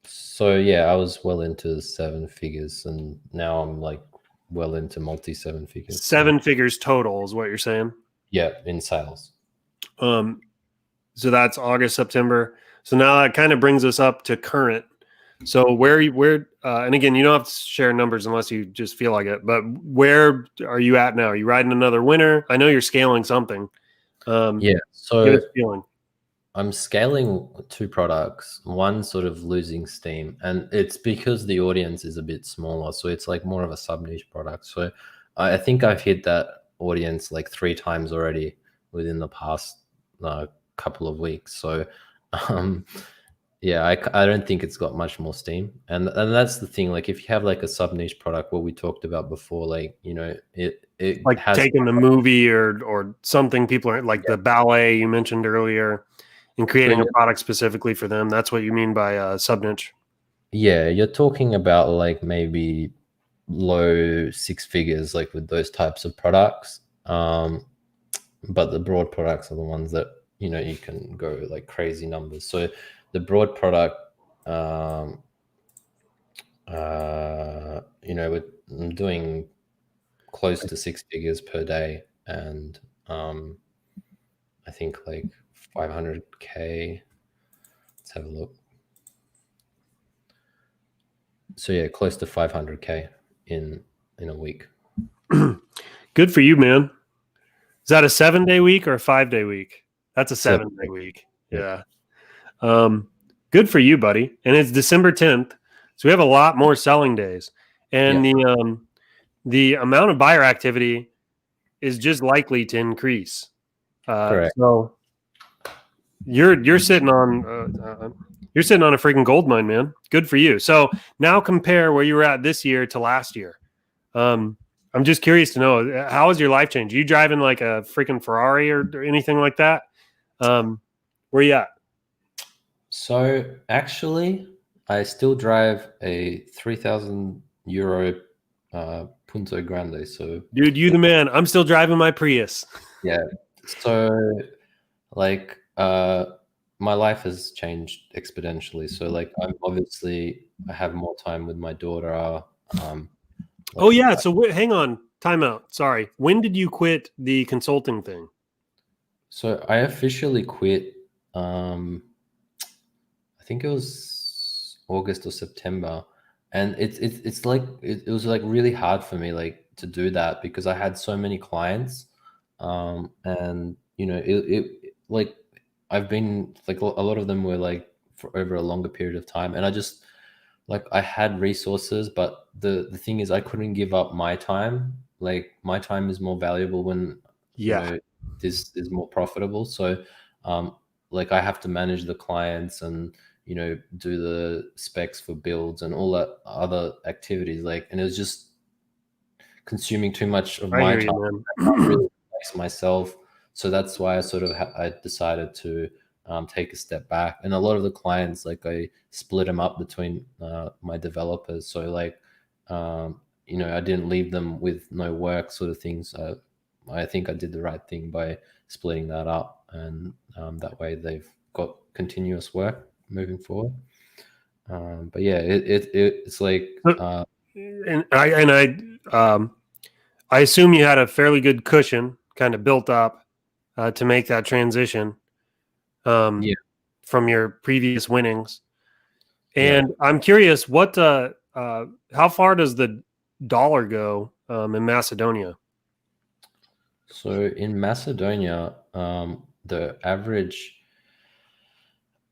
So yeah, I was well into seven figures, and now I'm like well into multi seven figures. So 7 figures total is what you're saying. yeah, in sales. So that's August, September. So now that kind of brings us up to current. So where and again, you don't have to share numbers unless you just feel like it, but where are you at now? Are you riding another winter? I know you're scaling something. Yeah, Give so us a feeling. I'm scaling two products, one sort of losing steam, and it's because the audience is a bit smaller. So it's like more of a sub niche product. So I think I've hit that audience like 3 times already within the past couple of weeks. So um, yeah, I don't think it's got much more steam. And that's the thing. Like if you have like a sub niche product, what we talked about before, like, you know, it Like has. taking a movie or something people are like the ballet you mentioned earlier and So creating a product specifically for them. That's what you mean by sub niche. yeah, you're talking about like maybe low six figures, like with those types of products. But the broad products are the ones that, you know, you can go like crazy numbers. So the broad product, you know, I'm doing close to six figures per day, and I think like 500K. Let's have a look. So yeah, close to 500K in a week. Good for you, man. Is that a 7-day week or a 5-day week? That's a 7 7-day week. Yep. Yeah. Good for you, buddy. And it's December 10th. So we have a lot more selling days. And Yeah. the amount of buyer activity is just likely to increase. Correct. So you're sitting on you're sitting on a freaking gold mine, man. Good for you. So now compare where you were at this year to last year. I'm just curious to know, how has your life changed? Are you driving like a freaking Ferrari or anything like that? Where you at? So actually, I still drive a 3,000 euro Punto Grande. So Dude, you the man. I'm still driving my Prius. yeah. So like my life has changed exponentially. So like I have more time with my daughter. Oh Like yeah. So hang on, time out. Sorry. When did you quit the consulting thing? so I officially quit. I think it was August or September, and it's like it was like really hard for me like to do that because I had so many clients, and you know it like I've been like a lot of them were like for over a longer period of time, and I just like I had resources, but the thing is I couldn't give up my time. Like my time is more valuable when, you Yeah. know, this is more profitable. So like I have to manage the clients and, you know, do the specs for builds and all that other activities, like, and it was just consuming too much of I my hear time. you, I can't man. really place myself. So that's why I sort of I decided to take a step back. And a lot of the clients, like I split them up between my developers. So like, you know, I didn't leave them with no work sort of things. I think I did the right thing by splitting that up, and that way they've got continuous work moving forward. But yeah, it's like and I assume you had a fairly good cushion kind of built up to make that transition yeah, from your previous winnings. yeah. And I'm curious, how far does the dollar go in Macedonia? So in Macedonia, the average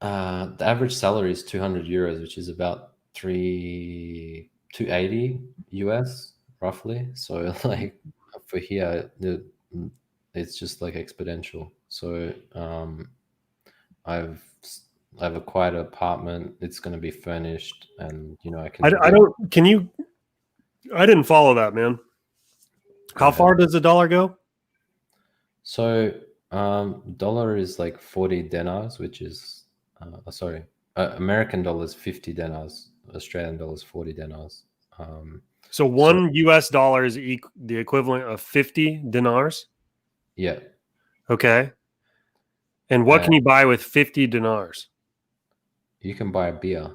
salary is 200 euros, which is about 280 US roughly. So like for here, it's just like exponential. So I've I've acquired an apartment. It's going to be furnished, and you know I can I build. don't. Can you? I didn't follow that, man. Go How ahead. far does the dollar go? So dollar is like 40 dinars, which is sorry, American dollars 50 dinars, Australian dollars 40 dinars. So So one US dollar is the equivalent of 50 dinars. yeah, Okay. And what uh, can you buy with 50 dinars? you can buy a beer.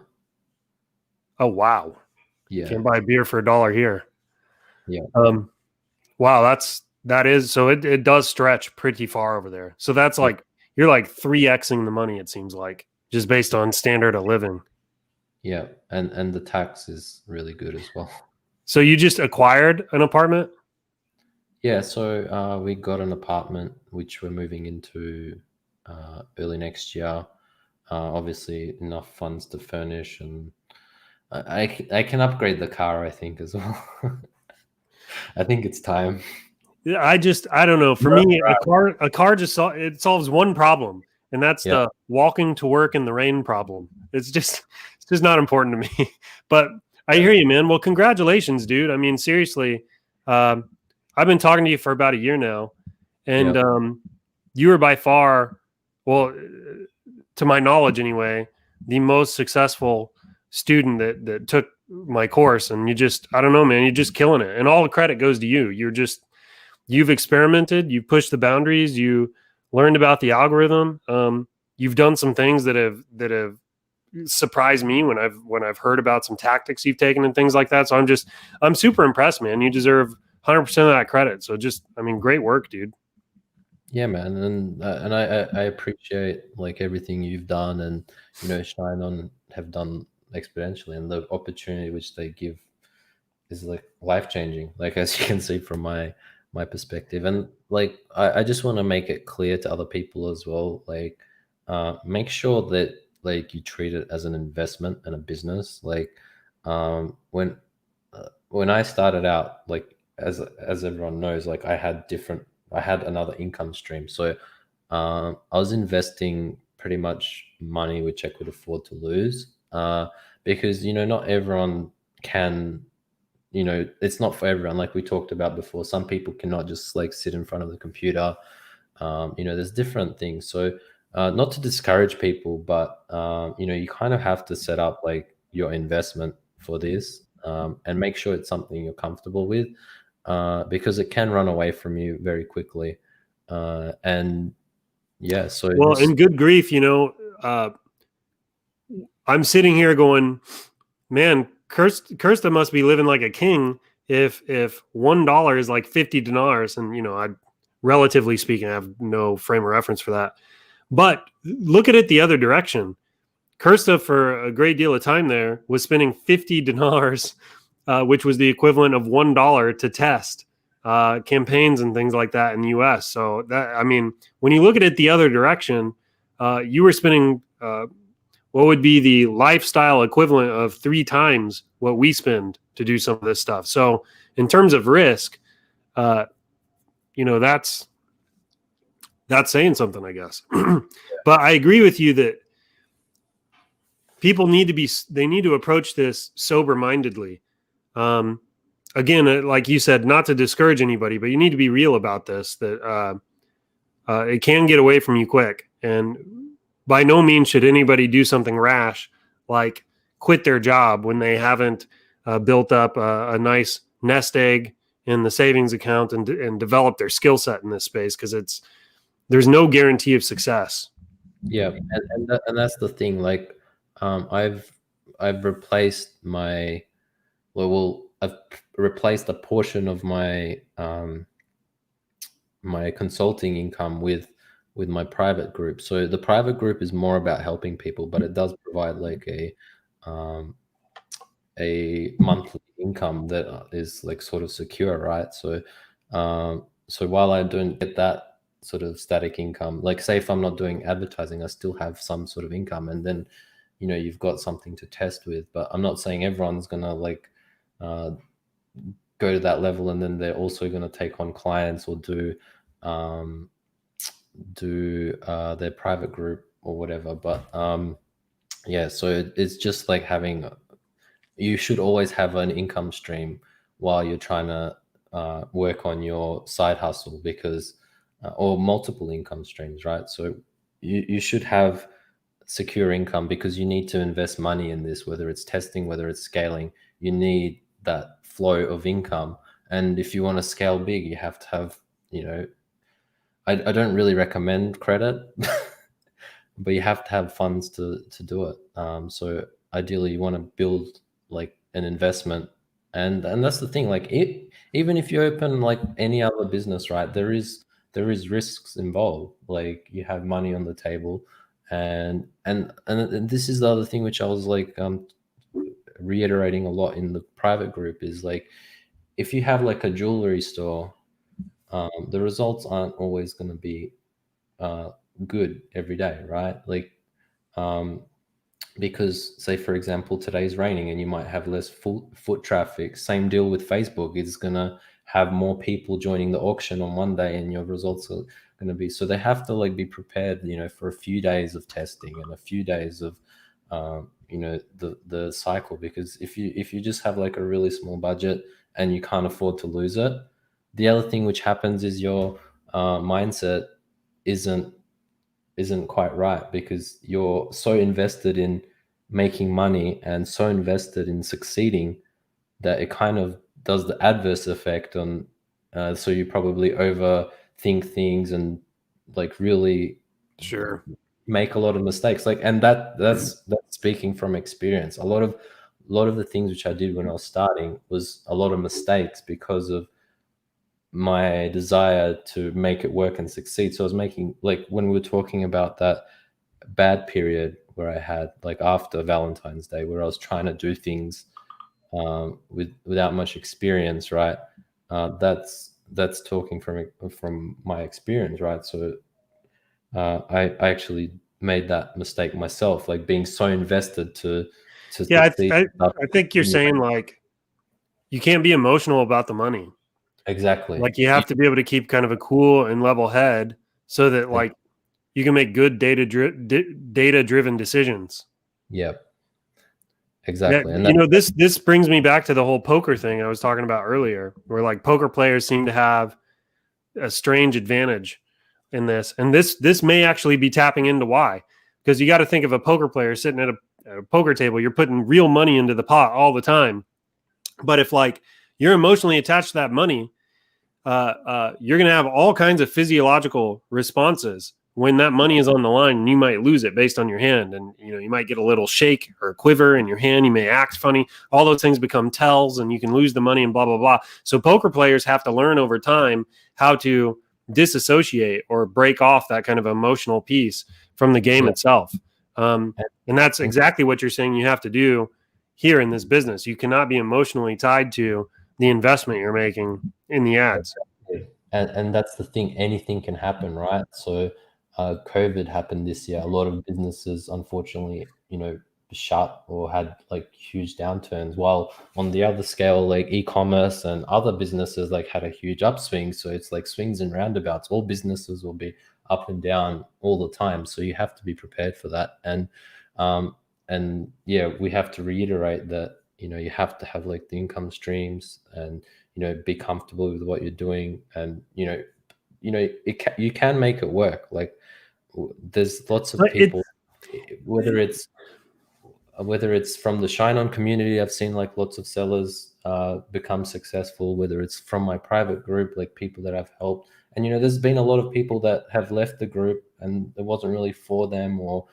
Oh, wow. Yeah, Can't buy a beer for $1 here. yeah, Wow, that is so it does stretch pretty far over there. So that's yeah, like you're like 3xing the money, it seems like, just based on standard of living. yeah, and the tax is really good as well. So you just acquired an apartment? Yeah, so we got an apartment which we're moving into early next year. Obviously, enough funds to furnish, and I can upgrade the car, I think, as well. I think it's time. Yeah, I don't know. For No, me, a car just it solves one problem, and that's yeah, the walking to work in the rain problem. It's just not important to me. But I yeah, hear you, man. Well, congratulations, dude. I mean, seriously, um, I've been talking to you for about a year now, and yeah, you were by far, well, to my knowledge anyway, the most successful student that took my course. And I don't know, man, you're just killing it. And all the credit goes to you. You've experimented, you've pushed the boundaries, you learned about the algorithm. You've done some things that have surprised me when I've heard about some tactics you've taken and things like that. So I'm super impressed, man. You deserve 100% of that credit. So I mean, great work, dude. yeah, man, and I appreciate like everything you've done, and ShineOn have done exponentially, and the opportunity which they give is like life changing. Like as you can see from my perspective, and like I just want to make it clear to other people as well. Like, make sure that like you treat it as an investment and a business. Like, when I started out, like as everyone knows, like I had another income stream. So I was investing pretty much money which I could afford to lose, because not everyone can. It's not for everyone. Like we talked about before, some people cannot just like sit in front of the computer. There's different things. So not to discourage people, but you kind of have to set up like your investment for this, and make sure it's something you're comfortable with, because it can run away from you very quickly. And yeah, so Well, in just good grief, I'm sitting here going, man, Krste must be living like a king if $1 is like 50 dinars. And I, relatively speaking, I have no frame of reference for that. But look at it the other direction. Krste, for a great deal of time there, was spending 50 dinars, which was the equivalent of $1 to test campaigns and things like that in the U.S. So I mean, when you look at it the other direction, you were spending what would be the lifestyle equivalent of 3 times what we spend to do some of this stuff. So in terms of risk, that's saying something, I guess. But I agree with you that people need to approach this sober-mindedly. Again, like you said, not to discourage anybody, but you need to be real about this, that it can get away from you quick. And by no means should anybody do something rash like quit their job when they haven't built up a nice nest egg in the savings account and develop their skill set in this space, because there's no guarantee of success. yeah, and that's the thing. Like, I've replaced my I've replaced a portion of my my consulting income with my private group. So the private group is more about helping people, but it does provide like a monthly income that is like sort of secure, right? So so while I don't get that sort of static income, like say if I'm not doing advertising, I still have some sort of income, and then you've got something to test with. But I'm not saying everyone's gonna like go to that level and then they're also going to take on clients or do their private group or whatever. But yeah, so it's just like you should always have an income stream while you're trying to work on your side hustle, because or multiple income streams, right? So you should have secure income, because you need to invest money in this, whether it's testing, whether it's scaling. You need that flow of income. And if you want to scale big, you have to have, I don't really recommend credit, but you have to have funds to do it. So ideally, you want to build like an investment, and that's the thing. Like even if you open like any other business, right? There is risks involved. Like you have money on the table, and this is the other thing which I was like reiterating a lot in the private group is like if you have like a jewelry store, the results aren't always going to be good every day, right? Like, um, because say for example today's raining and you might have less foot traffic. Same deal with Facebook. It's going to have more people joining the auction on one day, and your results are going to be, so they have to like be prepared, for a few days of testing and a few days of the cycle. Because if you just have like a really small budget and you can't afford to lose it, the other thing which happens is your mindset isn't quite right, because you're so invested in making money and so invested in succeeding that it kind of does the adverse effect on, so you probably overthink things and like really Sure. make a lot of mistakes. Like, and that's speaking from experience. A lot of the things which I did when I was starting was a lot of mistakes because of my desire to make it work and succeed. So I was making, like, when we were talking about that bad period where I had like after Valentine's Day, where I was trying to do things without much experience, right? That's talking from my experience, right? So I actually made that mistake myself, like being so invested to Yeah, succeed. I think you're saying like you can't be emotional about the money. Exactly. Like you have to be able to keep kind of a cool and level head so that like you can make good data driven decisions. Yep. Yeah, Exactly. And that, this brings me back to the whole poker thing I was talking about earlier, where like poker players seem to have a strange advantage in this, and this may actually be tapping into why, because you got to think of a poker player sitting at a poker table, you're putting real money into the pot all the time, but if like you're emotionally attached to that money, you're going to have all kinds of physiological responses when that money is on the line, and you might lose it based on your hand. And, you might get a little shake or quiver in your hand. You may act funny. All those things become tells, and you can lose the money and blah, blah, blah. So poker players have to learn over time how to disassociate or break off that kind of emotional piece from the game itself. And that's exactly what you're saying you have to do here in this business. You cannot be emotionally tied to the investment you're making in the ads. and that's the thing. Anything can happen, right? So COVID happened this year. A lot of businesses, unfortunately, shut or had like huge downturns. While on the other scale, like e-commerce and other businesses like had a huge upswing. So it's like swings and roundabouts. All businesses will be up and down all the time. So you have to be prepared for that. And yeah, we have to reiterate that you have to have like the income streams and be comfortable with what you're doing, and you can make it work. Like there's lots of people, whether it's from the ShineOn community. I've seen like lots of sellers become successful, whether it's from my private group, like people that I've helped. And there's been a lot of people that have left the group and it wasn't really for them, or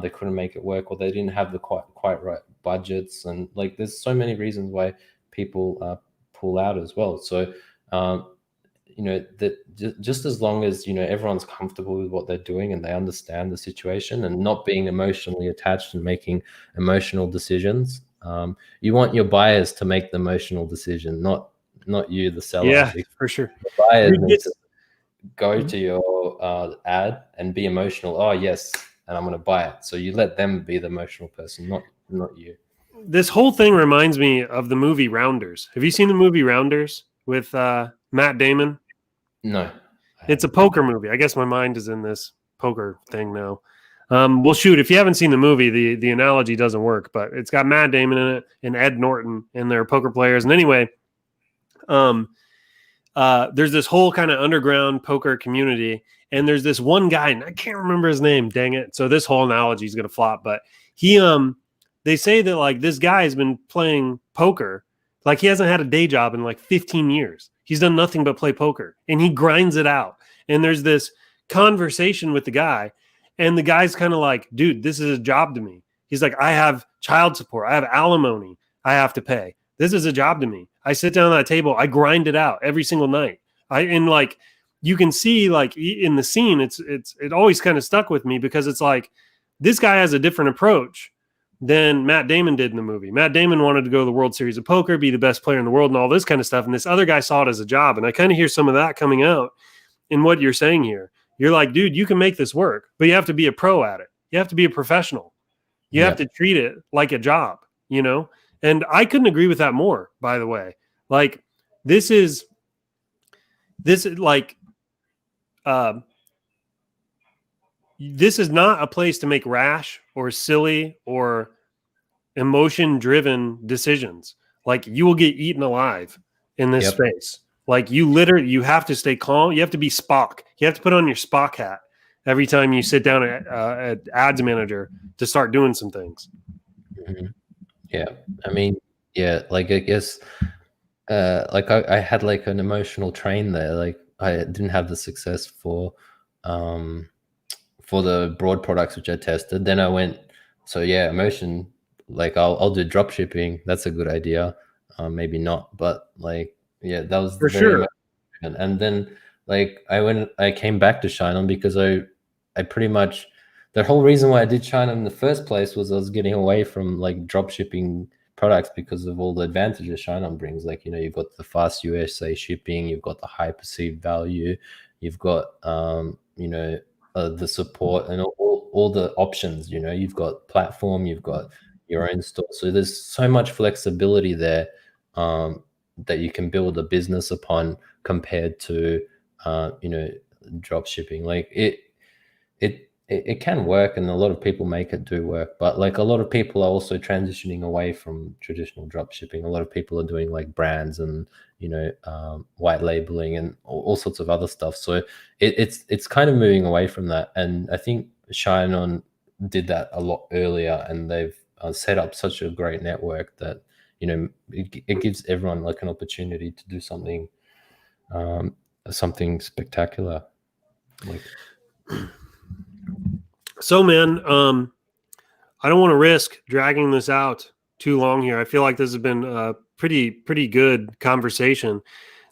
they couldn't make it work, or they didn't have the quite right budgets. And like there's so many reasons why people pull out as well. So that just as long as everyone's comfortable with what they're doing and they understand the situation and not being emotionally attached and making emotional decisions, you want your buyers to make the emotional decision, not you, the seller. Yeah, for sure. The buyers need to go to your ad and be emotional. Oh yes, and I'm going to buy it. So you let them be the emotional person, not you. This whole thing reminds me of the movie Rounders. Have you seen the movie Rounders with Matt Damon? No. It's a poker movie. I guess my mind is in this poker thing now. Well, shoot, if you haven't seen the movie, the analogy doesn't work, but it's got Matt Damon in it and Ed Norton, and they're poker players. And anyway, there's this whole kind of underground poker community, and there's this one guy, and I can't remember his name, dang it. So this whole analogy is going to flop, but they say that like this guy has been playing poker, like he hasn't had a day job in like 15 years. He's done nothing but play poker, and he grinds it out. And there's this conversation with the guy, and the guy's kind of like, dude, this is a job to me. He's like, I have child support, I have alimony I have to pay. This is a job to me. I sit down at that table, I grind it out every single night. And like you can see, like in the scene, it always kind of stuck with me because it's like this guy has a different approach than Matt Damon did in the movie. Matt Damon wanted to go to the World Series of Poker, be the best player in the world, and all this kind of stuff. And this other guy saw it as a job. And I kind of hear some of that coming out in what you're saying here. You're like, dude, you can make this work, but you have to be a pro at it. You have to be a professional. You have to treat it like a job, you know? And I couldn't agree with that more, by the way. Like, this is like, this is not a place to make rash or silly or emotion-driven decisions. Like, you will get eaten alive in this space. Like, you have to stay calm. You have to be Spock. You have to put on your Spock hat every time you sit down at ads manager to start doing some things. Mm-hmm. Yeah. I mean, yeah, like I guess like I had like an emotional train there. Like I didn't have the success for the broad products which I tested. Then I went, so yeah, emotion, like I'll do drop shipping. That's a good idea. Maybe not, but like, yeah, that was for sure. And then like I came back to ShineOn because I pretty much, the whole reason why I did ShineOn in the first place was I was getting away from like drop shipping products because of all the advantages ShineOn brings. Like, you know, you've got the fast USA shipping, you've got the high perceived value, you've got you know, the support and all the options. You know, you've got platform, you've got your own store, so there's so much flexibility there that you can build a business upon compared to you know, drop shipping. Like it can work, and a lot of people make it do work, but like a lot of people are also transitioning away from traditional drop shipping. A lot of people are doing like brands and, you know, white labeling and all sorts of other stuff. So it's kind of moving away from that. And I think ShineOn did that a lot earlier, and they've set up such a great network that, you know, it gives everyone like an opportunity to do something something spectacular. Like, so man, I don't want to risk dragging this out too long here. I feel like this has been a pretty good conversation.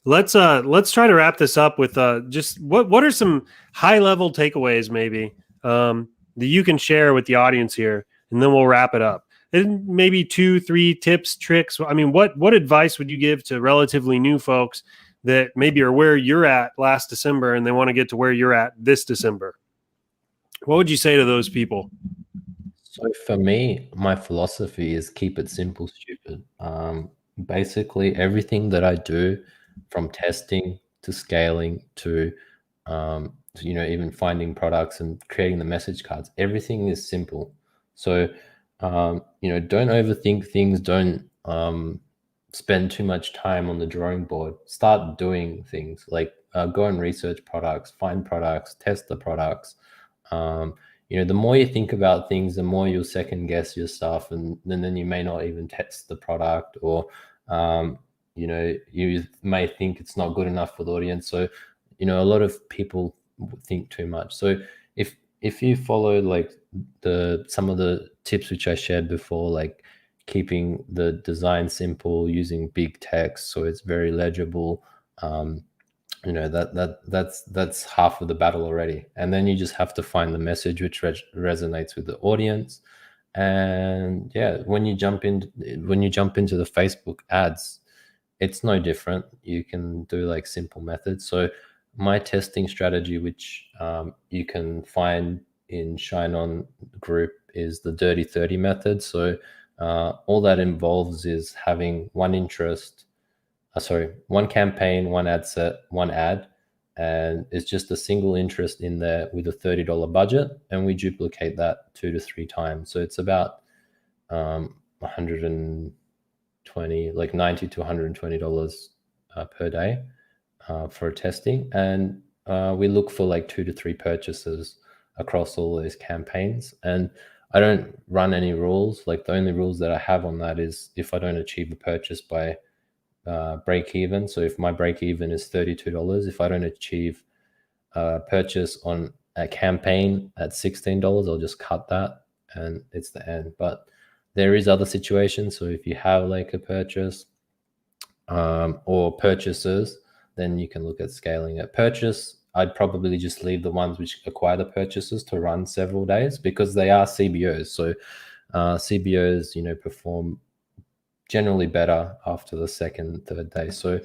Let's try to wrap this up with just what are some high level takeaways maybe that you can share with the audience here, and then we'll wrap it up. And maybe 2-3 tips, tricks. I mean, what advice would you give to relatively new folks that maybe are where you're at last December and they want to get to where you're at this December? What would you say to those people? So for me, my philosophy is keep it simple, stupid. Basically, everything that I do, from testing to scaling to you know, even finding products and creating the message cards, everything is simple. So you know, don't overthink things. Don't spend too much time on the drawing board. Start doing things like go and research products, find products, test the products. You know, the more you think about things, the more you'll second guess your stuff, and then you may not even test the product, or you know, you may think it's not good enough for the audience. So, you know, a lot of people think too much. So if you follow like some of the tips which I shared before, like keeping the design simple, using big text so it's very legible, you know, that's half of the battle already. And then you just have to find the message which resonates with the audience. And yeah, when you jump into the Facebook ads, it's no different. You can do like simple methods. So my testing strategy, which you can find in ShineOn group, is the Dirty 30 method. So all that involves is having one campaign, one ad set, one ad, and it's just a single interest in there with a $30 budget, and we duplicate that 2 to 3 times. So it's about 120, like $90 to $120 per day. for testing, and we look for like 2 to 3 purchases across all those campaigns. And I don't run any rules. Like the only rules that I have on that is if I don't achieve a purchase by break even. So if my break even is $32, if I don't achieve a purchase on a campaign at $16, I'll just cut that and it's the end. But there is other situations. So if you have like a purchase or purchases, then you can look at scaling it. Purchase, I'd probably just leave the ones which acquire the purchases to run several days because they are CBOs. So CBOs, you know, perform generally better after the second, third day. So,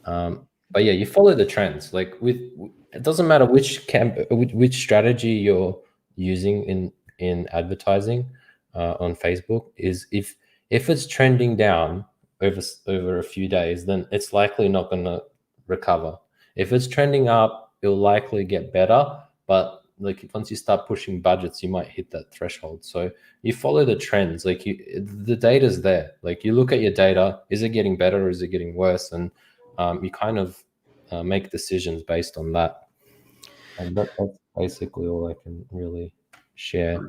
but yeah, you follow the trends. Like it doesn't matter which strategy you're using in advertising on Facebook. Is if it's trending down over a few days, then it's likely not going to recover. If it's trending up, it'll likely get better. But like once you start pushing budgets, you might hit that threshold. So you follow the trends. Like the data's there. Like you look at your data. Is it getting better or is it getting worse? And you kind of make decisions based on that. And that's basically all I can really share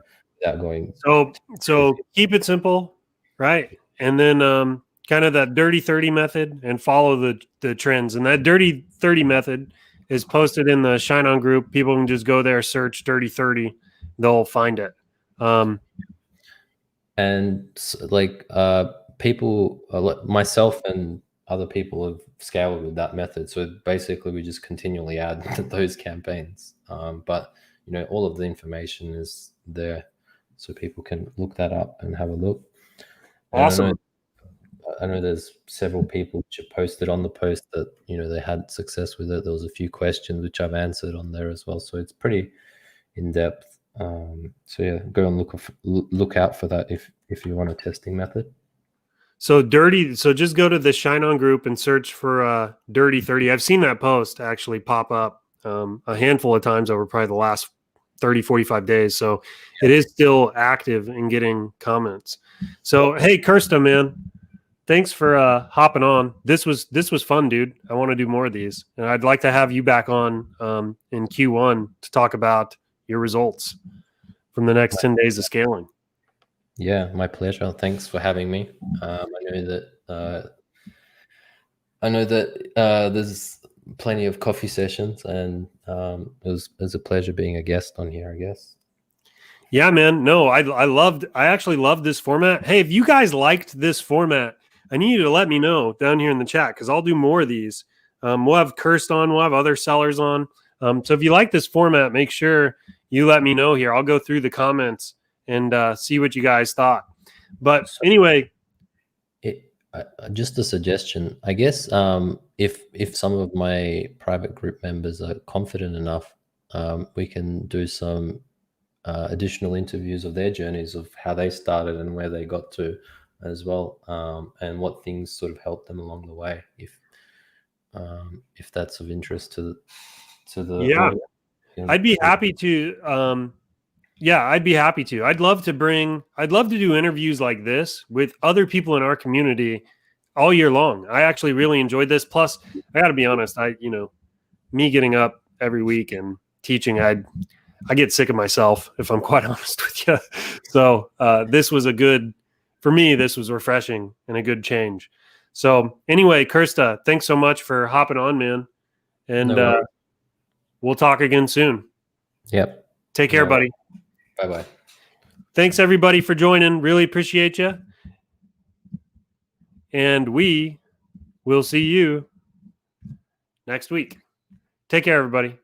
without going. So keep it simple, right? And then kind of that dirty 30 method and follow the trends. And that dirty 30 method is posted in the ShineOn group. People can just go there, search dirty 30, they'll find it. And like people, myself and other people have scaled with that method. So basically, we just continually add those campaigns. But you know, all of the information is there, so people can look that up and have a look. Awesome. I know there's several people which have posted on the post that, you know, they had success with it. There was a few questions which I've answered on there as well. So it's pretty in depth. So yeah, go and look out for that if you want a testing method. So just go to the ShineOn group and search for dirty 30. I've seen that post actually pop up a handful of times over probably the last 30, 45 days. So yeah, it is still active and getting comments. So, hey, Krste, man, thanks for hopping on. This was fun, dude. I want to do more of these. And I'd like to have you back on in Q1 to talk about your results from the next 10 days of scaling. Yeah, my pleasure. Thanks for having me. I know that there's plenty of coffee sessions, and it was a pleasure being a guest on here, I guess. Yeah, man. No, I actually loved this format. Hey, if you guys liked this format, I need you to let me know down here in the chat because I'll do more of these. We'll have Krste on. We'll have other sellers on. So if you like this format, make sure you let me know here. I'll go through the comments and see what you guys thought. But anyway, just a suggestion, I guess. If some of my private group members are confident enough, we can do some additional interviews of their journeys of how they started and where they got to as well, and what things sort of helped them along the way. If that's of interest to the audience. I'd be happy to. Yeah, I'd be happy to. I'd love to do interviews like this with other people in our community all year long. I actually really enjoyed this. Plus, I got to be honest, me getting up every week and teaching, I get sick of myself, if I'm quite honest with you. So this was for me, this was refreshing and a good change. So anyway, Krste, thanks so much for hopping on, man. And we'll talk again soon. Yep. Take care, buddy. Bye-bye. Thanks, everybody, for joining. Really appreciate you. And we will see you next week. Take care, everybody.